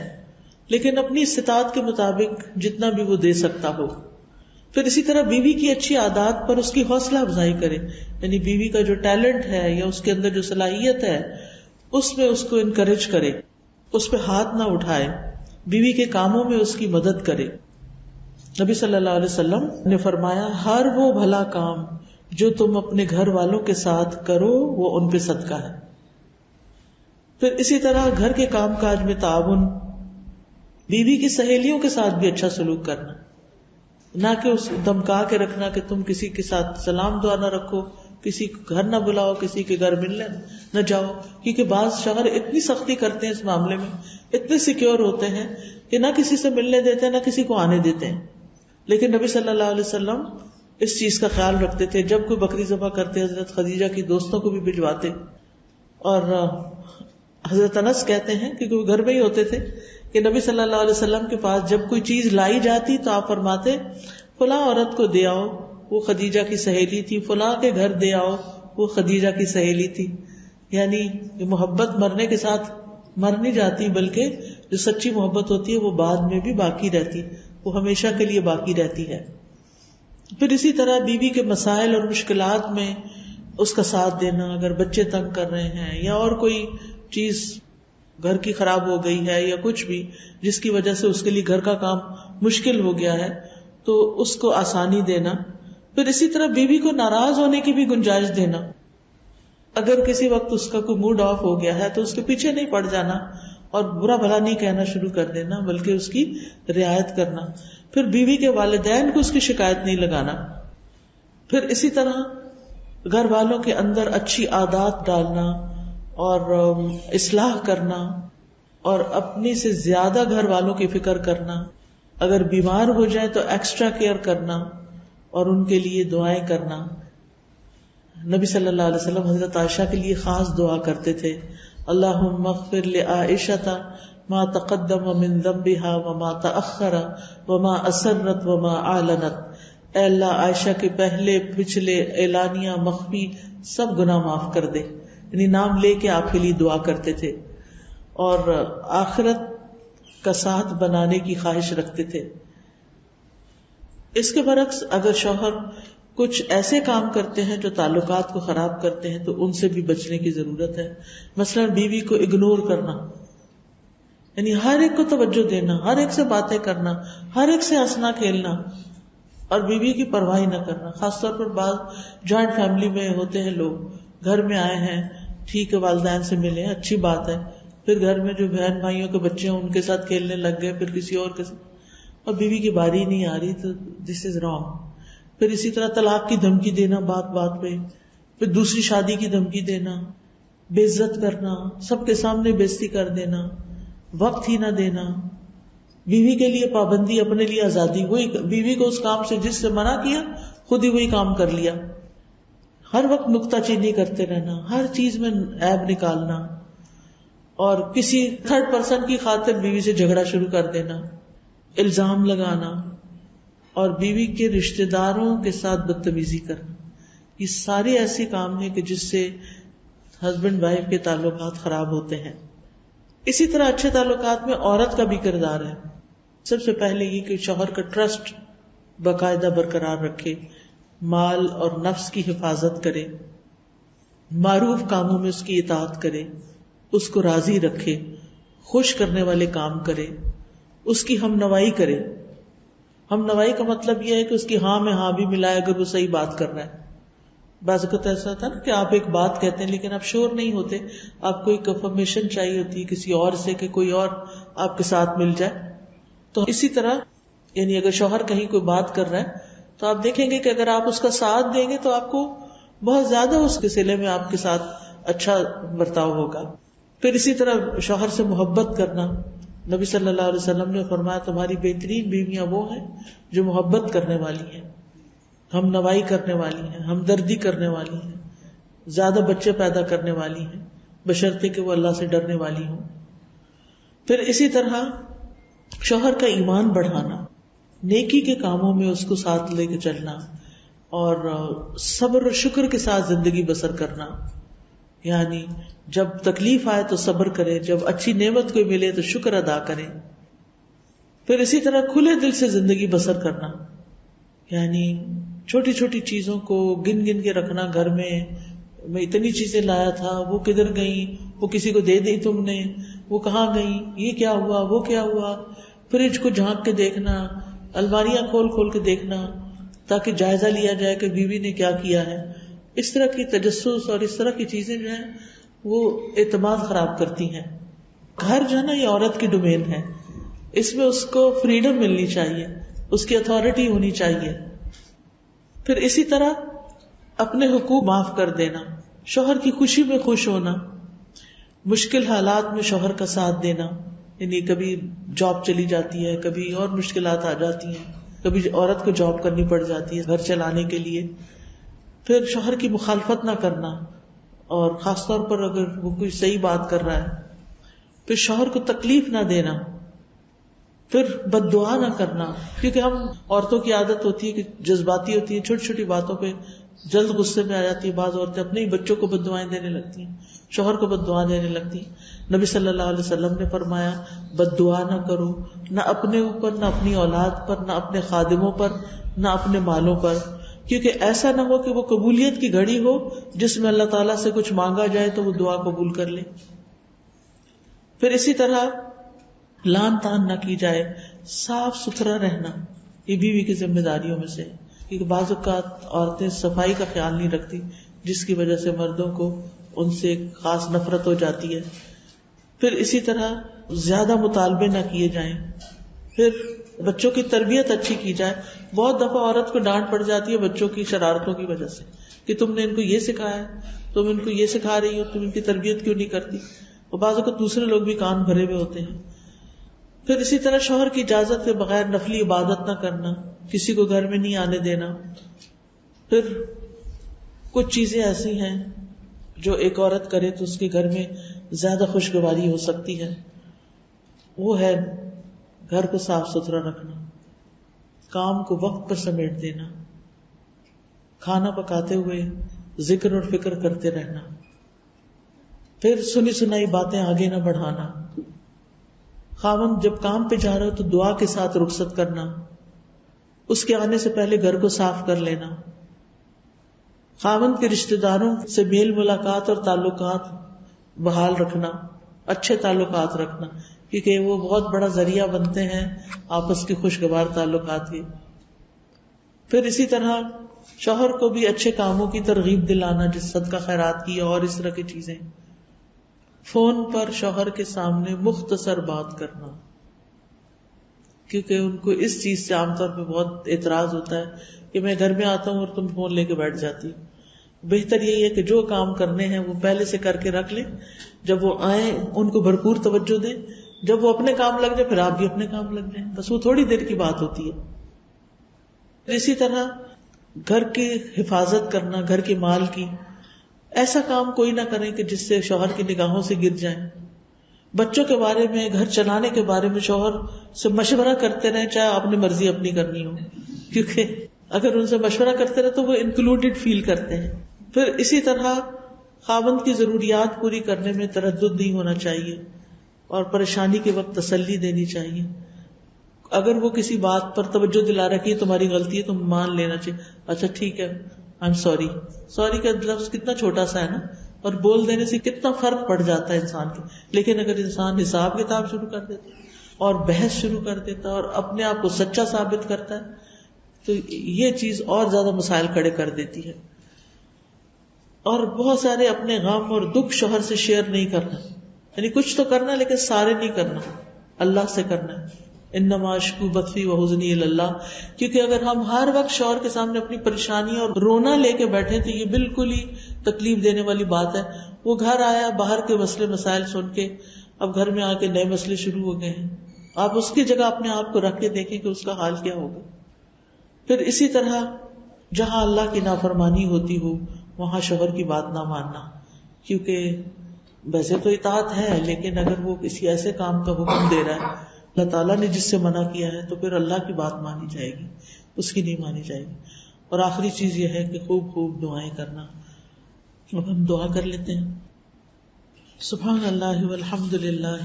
S1: لیکن اپنی استطاعت کے مطابق جتنا بھی وہ دے سکتا ہو. پھر اسی طرح بیوی کی اچھی عادات پر اس کی حوصلہ افزائی کرے، یعنی بیوی کا جو ٹیلنٹ ہے یا اس کے اندر جو صلاحیت ہے اس میں اس کو انکریج کرے، اس پہ ہاتھ نہ اٹھائے، بیوی کے کاموں میں اس کی مدد کرے. نبی صلی اللہ علیہ وسلم نے فرمایا ہر وہ بھلا کام جو تم اپنے گھر والوں کے ساتھ کرو وہ ان پہ صدقہ ہے. پھر اسی طرح گھر کے کام کاج میں تعاون، بیوی کی سہیلیوں کے ساتھ بھی اچھا سلوک کرنا. نہ کہ اس دمکا کے رکھنا کہ تم کسی کے ساتھ سلام دعا نہ رکھو، کسی کو گھر نہ بلاؤ، کسی کے گھر ملنے نہ جاؤ، کیونکہ بعض شوہر اتنی سختی کرتے ہیں اس معاملے میں، اتنے سیکیور ہوتے ہیں کہ نہ کسی سے ملنے دیتے ہیں نہ کسی کو آنے دیتے ہیں. لیکن نبی صلی اللہ علیہ وسلم اس چیز کا خیال رکھتے تھے. جب کوئی بکری ذبح کرتے حضرت خدیجہ کی دوستوں کو بھی بھجواتے. اور حضرت انس کہتے ہیں کہ وہ گھر میں ہی ہوتے تھے کہ نبی صلی اللہ علیہ وسلم کے پاس جب کوئی چیز لائی جاتی تو آپ فرماتے فلاں عورت کو دے آؤ، وہ خدیجہ کی سہیلی تھی، فلاں کے گھر دے آؤ، وہ خدیجہ کی سہیلی تھی. یعنی یہ محبت مرنے کے ساتھ مر نہیں جاتی، بلکہ جو سچی محبت ہوتی ہے وہ بعد میں بھی باقی رہتی، وہ ہمیشہ کے لیے باقی رہتی ہے. پھر اسی طرح بیوی کے مسائل اور مشکلات میں اس کا ساتھ دینا. اگر بچے تنگ کر رہے ہیں یا اور کوئی چیز گھر کی خراب ہو گئی ہے یا کچھ بھی جس کی وجہ سے اس کے لیے گھر کا کام مشکل ہو گیا ہے تو اس کو آسانی دینا. پھر اسی طرح بیوی کو ناراض ہونے کی بھی گنجائش دینا. اگر کسی وقت اس کا کوئی موڈ آف ہو گیا ہے تو اس کے پیچھے نہیں پڑ جانا اور برا بھلا نہیں کہنا شروع کر دینا، بلکہ اس کی رعایت کرنا. پھر بیوی کے والدین کو اس کی شکایت نہیں لگانا. پھر اسی طرح گھر والوں کے اندر اچھی عادات ڈالنا اور اصلاح کرنا اور اپنی سے زیادہ گھر والوں کی فکر کرنا. اگر بیمار ہو جائے تو ایکسٹرا کیئر کرنا اور ان کے لیے دعائیں کرنا. نبی صلی اللہ علیہ وسلم حضرت عائشہ کے لیے خاص دعا کرتے تھے، اللہم اغفر لعائشہ ما تقدم من ذنبها وما تأخر وما اسرت وما اعلنت. اے اللہ عائشہ کے پہلے پچھلے اعلانیہ مخفی سب گناہ معاف کر دے. یعنی نام لے کے آپ کے لیے دعا کرتے تھے اور آخرت کا ساتھ بنانے کی خواہش رکھتے تھے. اس کے برعکس اگر شوہر کچھ ایسے کام کرتے ہیں جو تعلقات کو خراب کرتے ہیں تو ان سے بھی بچنے کی ضرورت ہے. مثلا بیوی کو اگنور کرنا، یعنی ہر ایک کو توجہ دینا، ہر ایک سے باتیں کرنا، ہر ایک سے ہنسنا کھیلنا اور بیوی کی پرواہ نہ کرنا. خاص طور پر بعض جوائنٹ فیملی میں ہوتے ہیں لوگ، گھر میں آئے ہیں، ٹھیک ہے والدین سے ملے اچھی بات ہے، پھر گھر میں جو بہن بھائیوں کے بچے ہیں ان کے ساتھ کھیلنے لگ گئے، پھر کسی اور کے ساتھ، اور بیوی کی باری نہیں آ رہی تو دس از رانگ. پھر اسی طرح طلاق کی دھمکی دینا بات بات پہ، پھر دوسری شادی کی دھمکی دینا، بے عزت کرنا، سب کے سامنے بے عزتی کر دینا، وقت ہی نہ دینا. بیوی کے لیے پابندی، اپنے لیے آزادی. وہی بیوی کو اس کام سے جس سے منع کیا خود ہی وہی کام کر لیا. ہر وقت نکتہ چینی کرتے رہنا، ہر چیز میں عیب نکالنا اور کسی تھرڈ پرسن کی خاطر بیوی سے جھگڑا شروع کر دینا، الزام لگانا اور بیوی کے رشتہ داروں کے ساتھ بدتمیزی کرنا. یہ سارے ایسے کام ہیں کہ جس سے ہسبینڈ وائف کے تعلقات خراب ہوتے ہیں. اسی طرح اچھے تعلقات میں عورت کا بھی کردار ہے. سب سے پہلے یہ کہ شوہر کا ٹرسٹ باقاعدہ برقرار رکھے، مال اور نفس کی حفاظت کرے، معروف کاموں میں اس کی اطاعت کرے، اس کو راضی رکھے، خوش کرنے والے کام کرے، اس کی ہم نوائی کرے. ہم نوائی کا مطلب یہ ہے کہ اس کی ہاں میں ہاں بھی ملائے اگر وہ صحیح بات کر رہا ہے. بعض اوقات ایسا ہوتا ہے نا کہ آپ ایک بات کہتے ہیں لیکن آپ شور نہیں ہوتے، آپ کو ایک کنفرمیشن چاہیے ہوتی ہے کسی اور سے کہ کوئی اور آپ کے ساتھ مل جائے. تو اسی طرح یعنی اگر شوہر کہیں کوئی بات کر رہا ہے تو آپ دیکھیں گے کہ اگر آپ اس کا ساتھ دیں گے تو آپ کو بہت زیادہ اس کے صلے میں آپ کے ساتھ اچھا برتاؤ ہوگا. پھر اسی طرح شوہر سے محبت کرنا. نبی صلی اللہ علیہ وسلم نے فرمایا تمہاری بہترین بیویاں وہ ہیں جو محبت کرنے والی ہیں، ہم نوائی کرنے والی ہیں، ہمدردی کرنے والی ہیں، زیادہ بچے پیدا کرنے والی ہیں، بشرطے کہ وہ اللہ سے ڈرنے والی ہوں. پھر اسی طرح شوہر کا ایمان بڑھانا، نیکی کے کاموں میں اس کو ساتھ لے کے چلنا اور صبر و شکر کے ساتھ زندگی بسر کرنا. یعنی جب تکلیف آئے تو صبر کرے، جب اچھی نعمت کوئی ملے تو شکر ادا کرے. پھر اسی طرح کھلے دل سے زندگی بسر کرنا، یعنی چھوٹی چھوٹی چیزوں کو گن گن کے رکھنا. گھر میں اتنی چیزیں لایا تھا، وہ کدھر گئیں، وہ کسی کو دے دی تم نے، وہ کہاں گئیں، یہ کیا ہوا، وہ کیا ہوا. فریج کو جھانک کے دیکھنا، الماریاں کھول کھول کے دیکھنا تاکہ جائزہ لیا جائے کہ بیوی نے کیا کیا ہے. اس طرح کی تجسس اور اس طرح کی چیزیں جو ہیں وہ اعتماد خراب کرتی ہیں. گھر جو ہے نا یہ عورت کی ڈومین ہے، اس میں اس کو فریڈم ملنی چاہیے اس کی اتھارٹی ہونی چاہیے. پھر اسی طرح اپنے حقوق معاف کر دینا، شوہر کی خوشی میں خوش ہونا، مشکل حالات میں شوہر کا ساتھ دینا. یعنی کبھی جاب چلی جاتی ہے، کبھی اور مشکلات آ جاتی ہیں، کبھی عورت کو جاب کرنی پڑ جاتی ہے گھر چلانے کے لیے. پھر شوہر کی مخالفت نہ کرنا، اور خاص طور پر اگر وہ کوئی صحیح بات کر رہا ہے. پھر شوہر کو تکلیف نہ دینا. پھر بد دعا نہ کرنا، کیونکہ ہم عورتوں کی عادت ہوتی ہے کہ جذباتی ہوتی ہے، چھوٹی چھوٹی باتوں پہ جلد غصے میں آ جاتی ہے. بعض عورتیں اپنے ہی بچوں کو بد دعائیں دینے لگتی ہیں، شوہر کو بد دعا دینے لگتی ہیں. نبی صلی اللہ علیہ وسلم نے فرمایا بد دعا نہ کرو، نہ اپنے اوپر، نہ اپنی اولاد پر، نہ اپنے خادموں پر، نہ اپنے مالوں پر، کیونکہ ایسا نہ ہو کہ وہ قبولیت کی گھڑی ہو جس میں اللہ تعالیٰ سے کچھ مانگا جائے تو وہ دعا قبول کر لے. پھر اسی طرح لان تان نہ کی جائے، صاف ستھرا رہنا یہ بیوی کی ذمہ داریوں میں سے، کیونکہ بعض اوقات عورتیں صفائی کا خیال نہیں رکھتی جس کی وجہ سے مردوں کو ان سے خاص نفرت ہو جاتی ہے. پھر اسی طرح زیادہ مطالبے نہ کیے جائیں. پھر بچوں کی تربیت اچھی کی جائے. بہت دفعہ عورت کو ڈانٹ پڑ جاتی ہے بچوں کی شرارتوں کی وجہ سے کہ تم نے ان کو یہ سکھایا ہے، تم ان کو یہ سکھا رہی ہو، تم ان کی تربیت کیوں نہیں کرتی. اور بعض اوقات دوسرے لوگ بھی کان بھرے ہوئے ہوتے ہیں. پھر اسی طرح شوہر کی اجازت کے بغیر نفلی عبادت نہ کرنا، کسی کو گھر میں نہیں آنے دینا. پھر کچھ چیزیں ایسی ہیں جو ایک عورت کرے تو اس کے گھر میں زیادہ خوشگواری ہو سکتی ہے. وہ ہے گھر کو صاف ستھرا رکھنا، کام کو وقت پر سمیٹ دینا، کھانا پکاتے ہوئے ذکر اور فکر کرتے رہنا. پھر سنی سنائی باتیں آگے نہ بڑھانا. خاوند جب کام پہ جا رہا ہو تو دعا کے ساتھ رخصت کرنا، اس کے آنے سے پہلے گھر کو صاف کر لینا. خاوند کے رشتہ داروں سے میل ملاقات اور تعلقات بحال رکھنا، اچھے تعلقات رکھنا، کیونکہ وہ بہت بڑا ذریعہ بنتے ہیں آپس کے خوشگوار تعلقات کے. پھر اسی طرح شوہر کو بھی اچھے کاموں کی ترغیب دلانا، جس صدقہ خیرات کی اور اس طرح کی چیزیں. فون پر شوہر کے سامنے مختصر بات کرنا، کیونکہ ان کو اس چیز سے عام طور پہ بہت اعتراض ہوتا ہے کہ میں گھر میں آتا ہوں اور تم فون لے کے بیٹھ جاتی. بہتر یہی ہے کہ جو کام کرنے ہیں وہ پہلے سے کر کے رکھ لیں، جب وہ آئیں ان کو بھرپور توجہ دیں، جب وہ اپنے کام لگ جائے پھر آپ بھی اپنے کام لگ جائیں. بس وہ تھوڑی دیر کی بات ہوتی ہے. اسی طرح گھر کی حفاظت کرنا، گھر کے مال کی، ایسا کام کوئی نہ کرے کہ جس سے شوہر کی نگاہوں سے گر جائیں. بچوں کے بارے میں، گھر چلانے کے بارے میں شوہر سے مشورہ کرتے رہیں، چاہے آپ نے مرضی اپنی کرنی ہو، کیونکہ اگر ان سے مشورہ کرتے رہے تو وہ انکلوڈیڈ فیل کرتے ہیں. پھر اسی طرح خاوند کی ضروریات پوری کرنے میں تردد نہیں ہونا چاہیے، اور پریشانی کے وقت تسلی دینی چاہیے. اگر وہ کسی بات پر توجہ دلا رہا کہ یہ تمہاری غلطی ہے، تم مان لینا چاہیے، اچھا ٹھیک ہے آئی ایم سوری. سوری کا لفظ کتنا چھوٹا سا ہے نا، اور بول دینے سے کتنا فرق پڑ جاتا ہے انسان کے. لیکن اگر انسان حساب کتاب شروع کر دیتا اور بحث شروع کر دیتا اور اپنے آپ کو سچا ثابت کرتا ہے تو یہ چیز اور زیادہ مسائل کھڑے کر دیتی ہے. اور بہت سارے اپنے غم اور دکھ شوہر سے شیئر نہیں کرنا، یعنی کچھ تو کرنا لیکن سارے نہیں کرنا، اللہ سے کرنا ہے. انما اشکو بثی وحزنی الی اللہ، کیونکہ اگر ہم ہر وقت شوہر کے سامنے اپنی پریشانی اور رونا لے کے بیٹھے تو یہ بالکل ہی تکلیف دینے والی بات ہے. وہ گھر آیا، باہر کے مسئلے مسائل سن کے، اب گھر میں آ کے نئے مسئلے شروع ہو گئے ہیں. آپ اس کی جگہ اپنے آپ کو رکھ کے دیکھیں کہ اس کا حال کیا ہوگا. پھر اسی طرح جہاں اللہ کی نافرمانی ہوتی ہو وہاں شوہر کی بات نہ ماننا، کیونکہ ویسے تو اطاعت ہے لیکن اگر وہ کسی ایسے کام کا حکم دے رہا ہے اللہ تعالیٰ نے جس سے منع کیا ہے تو پھر اللہ کی بات مانی جائے گی، اس کی نہیں مانی جائے گی. اور آخری چیز یہ ہے کہ خوب خوب دعائیں کرنا. اب ہم دعا کر لیتے ہیں. سبحان اللہ والحمد للہ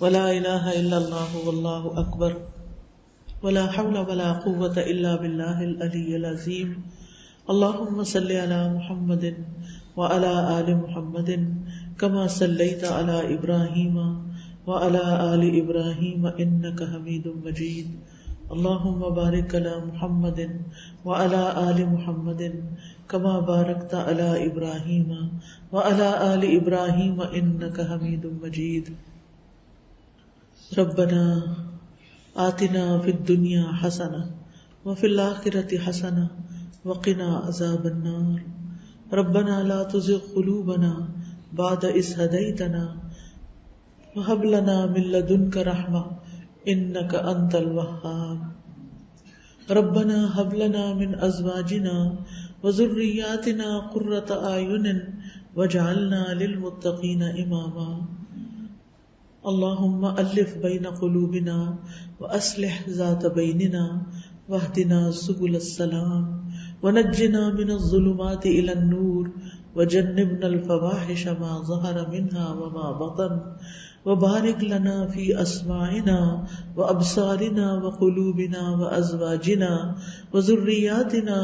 S1: ولا الہ الا اللہ واللہ اکبر ولا حول ولا قوة الا باللہ العلی العظیم. اللہم صل علی محمد وعلی آل محمد کما صلیت علی ابراہیم وعلی آل ابراہیم انک حمید مجید. اللہم بارک علی محمد وعلی آل محمد کما بارکت علی ابراہیم وعلی آل ابراہیم انک حمید مجید. ربنا آتنا فی الدنیا حسنہ وفی الآخرۃ حسنہ وقنا عذاب النار ربنا لا تزغ قلوبنا بعد إذ هديتنا وهب لنا من لدنك رحمة إنك أنت الوهاب ربنا هب لنا من أزواجنا وذرياتنا قرة أعين واجعلنا للمتقين إماما اللهم ألف بين قلوبنا وأصلح ذات بيننا واهدنا سبل السلام ونجنا من الظلمات إلى النور وجنبنا الفواحش ما ظهر منها وما بطن وبارك لنا في أسماعنا وأبصارنا وقلوبنا وأزواجنا وذرياتنا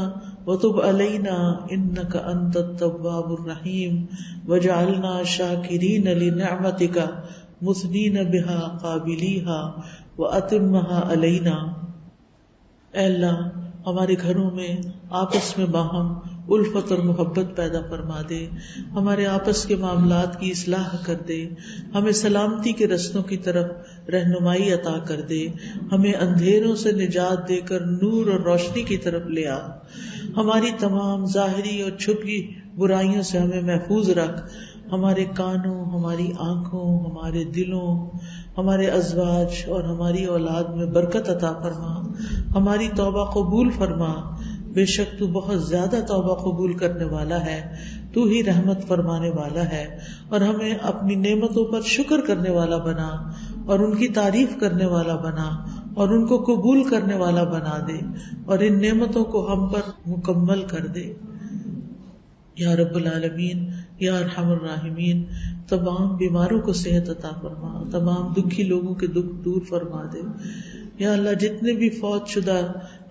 S1: وتب علينا إنك أنت التواب الرحيم واجعلنا شاكرين لنعمتك مثنين بها قابليها وأتمها علينا. اے اللہ ہمارے گھروں میں آپس میں باہم الفت اور محبت پیدا فرما دے، ہمارے آپس کے معاملات کی اصلاح کر دے، ہمیں سلامتی کے رستوں کی طرف رہنمائی عطا کر دے، ہمیں اندھیروں سے نجات دے کر نور اور روشنی کی طرف لے آ، ہماری تمام ظاہری اور چھپی برائیوں سے ہمیں محفوظ رکھ، ہمارے کانوں، ہماری آنکھوں، ہمارے دلوں، ہمارے ازواج اور ہماری اولاد میں برکت عطا فرما، ہماری توبہ قبول فرما، بے شک تو بہت زیادہ توبہ قبول کرنے والا ہے، تو ہی رحمت فرمانے والا ہے، اور ہمیں اپنی نعمتوں پر شکر کرنے والا بنا اور ان کی تعریف کرنے والا بنا اور ان کو قبول کرنے والا بنا دے اور ان نعمتوں کو ہم پر مکمل کر دے یا رب العالمین یا ارحم الراحمین. تمام بیماروں کو صحت عطا فرما، تمام دکھی لوگوں کے دکھ دور فرما دے یا اللہ. جتنے بھی فوت شدہ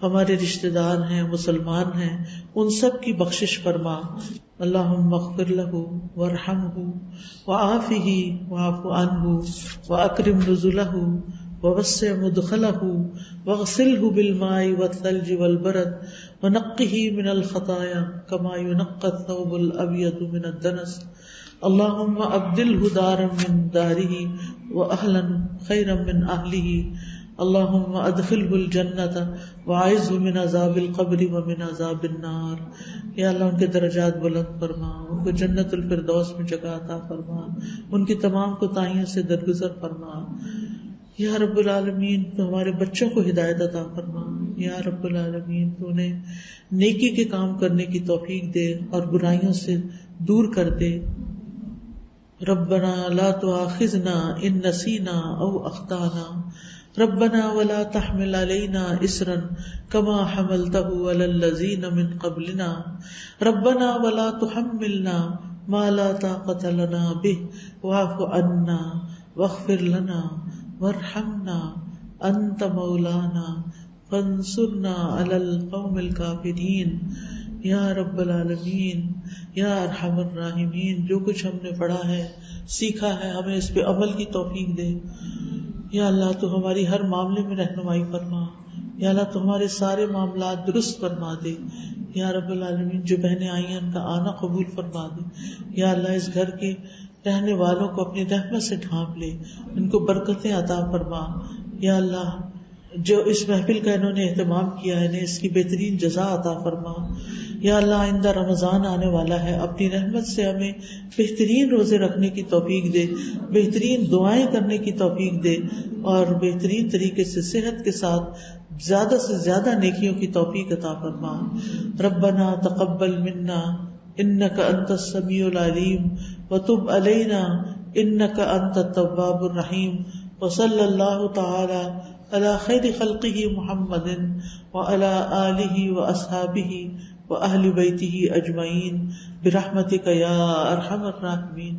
S1: ہمارے رشتہ دار ہیں، مسلمان ہیں، ان سب کی بخشش فرما. اللہم اغفر لہ وارحمہ وعافہ واعف عنہ واکرم نزلہ ووسع مدخلہ واغسلہ بالماء والثلج والبرد ونقہ من الخطایا کما ینقى الثوب الابیض من الدنس. اللہم ابدلہ دارا من دارہ واہلا خیرا من اہلہ. اللہم ادخلہ الجنۃ واعذہ من عذاب القبر ومن عذاب النار. یا اللہ ان کے درجات بلند فرما، ان کو جنت الفردوس میں جگہ عطا فرما، ان کی تمام کوتاہیوں سے درگزر فرما. یا رب العالمین تو ہمارے بچوں کو ہدایت عطا فرما. یا رب العالمین تو انہیں نیکی کے کام کرنے کی توفیق دے اور برائیوں سے دور کر دے. ربنا لا تؤاخذنا ان نسینا او اخطانا ربنا ولا تحمل علينا إصرا كما حملته على الذين من قبلنا ربنا ولا تحملنا ما لا طاقة لنا به واعف عنا واغفر لنا وارحمنا أنت مولانا فانصرنا على القوم الكافرين. یا رب العالمین یا ارحم الراحمین، جو کچھ ہم نے پڑھا ہے، سیکھا ہے، ہمیں اس پہ عمل کی توفیق دے. یا اللہ تو ہماری ہر معاملے میں رہنمائی فرما. یا اللہ تو ہمارے سارے معاملات درست فرما دے. یا رب العالمین جو بہنیں آئی ہیں ان کا آنا قبول فرما دے. یا اللہ اس گھر کے رہنے والوں کو اپنی رحمت سے ڈھانپ لے، ان کو برکتیں عطا فرما. یا اللہ جو اس محفل کا انہوں نے اہتمام کیا ہے انہیں اس کی بہترین جزا عطا فرما. یا اللہ آئندہ رمضان آنے والا ہے، اپنی رحمت سے ہمیں بہترین روزے رکھنے کی توفیق دے، بہترین دعائیں کرنے کی توفیق دے اور بہترین طریقے سے صحت کے ساتھ زیادہ سے زیادہ نیکیوں کی توفیق عطا فرما. ربنا تقبل منا انک انت السمیع العلیم وتب علینا انک انت التواب الرحیم. وصلی اللہ تعالی علی خیر خلقہ محمد وعلی آلہ واصحابہ وأهل بيته أجمعين برحمتك يا أرحم الراحمين.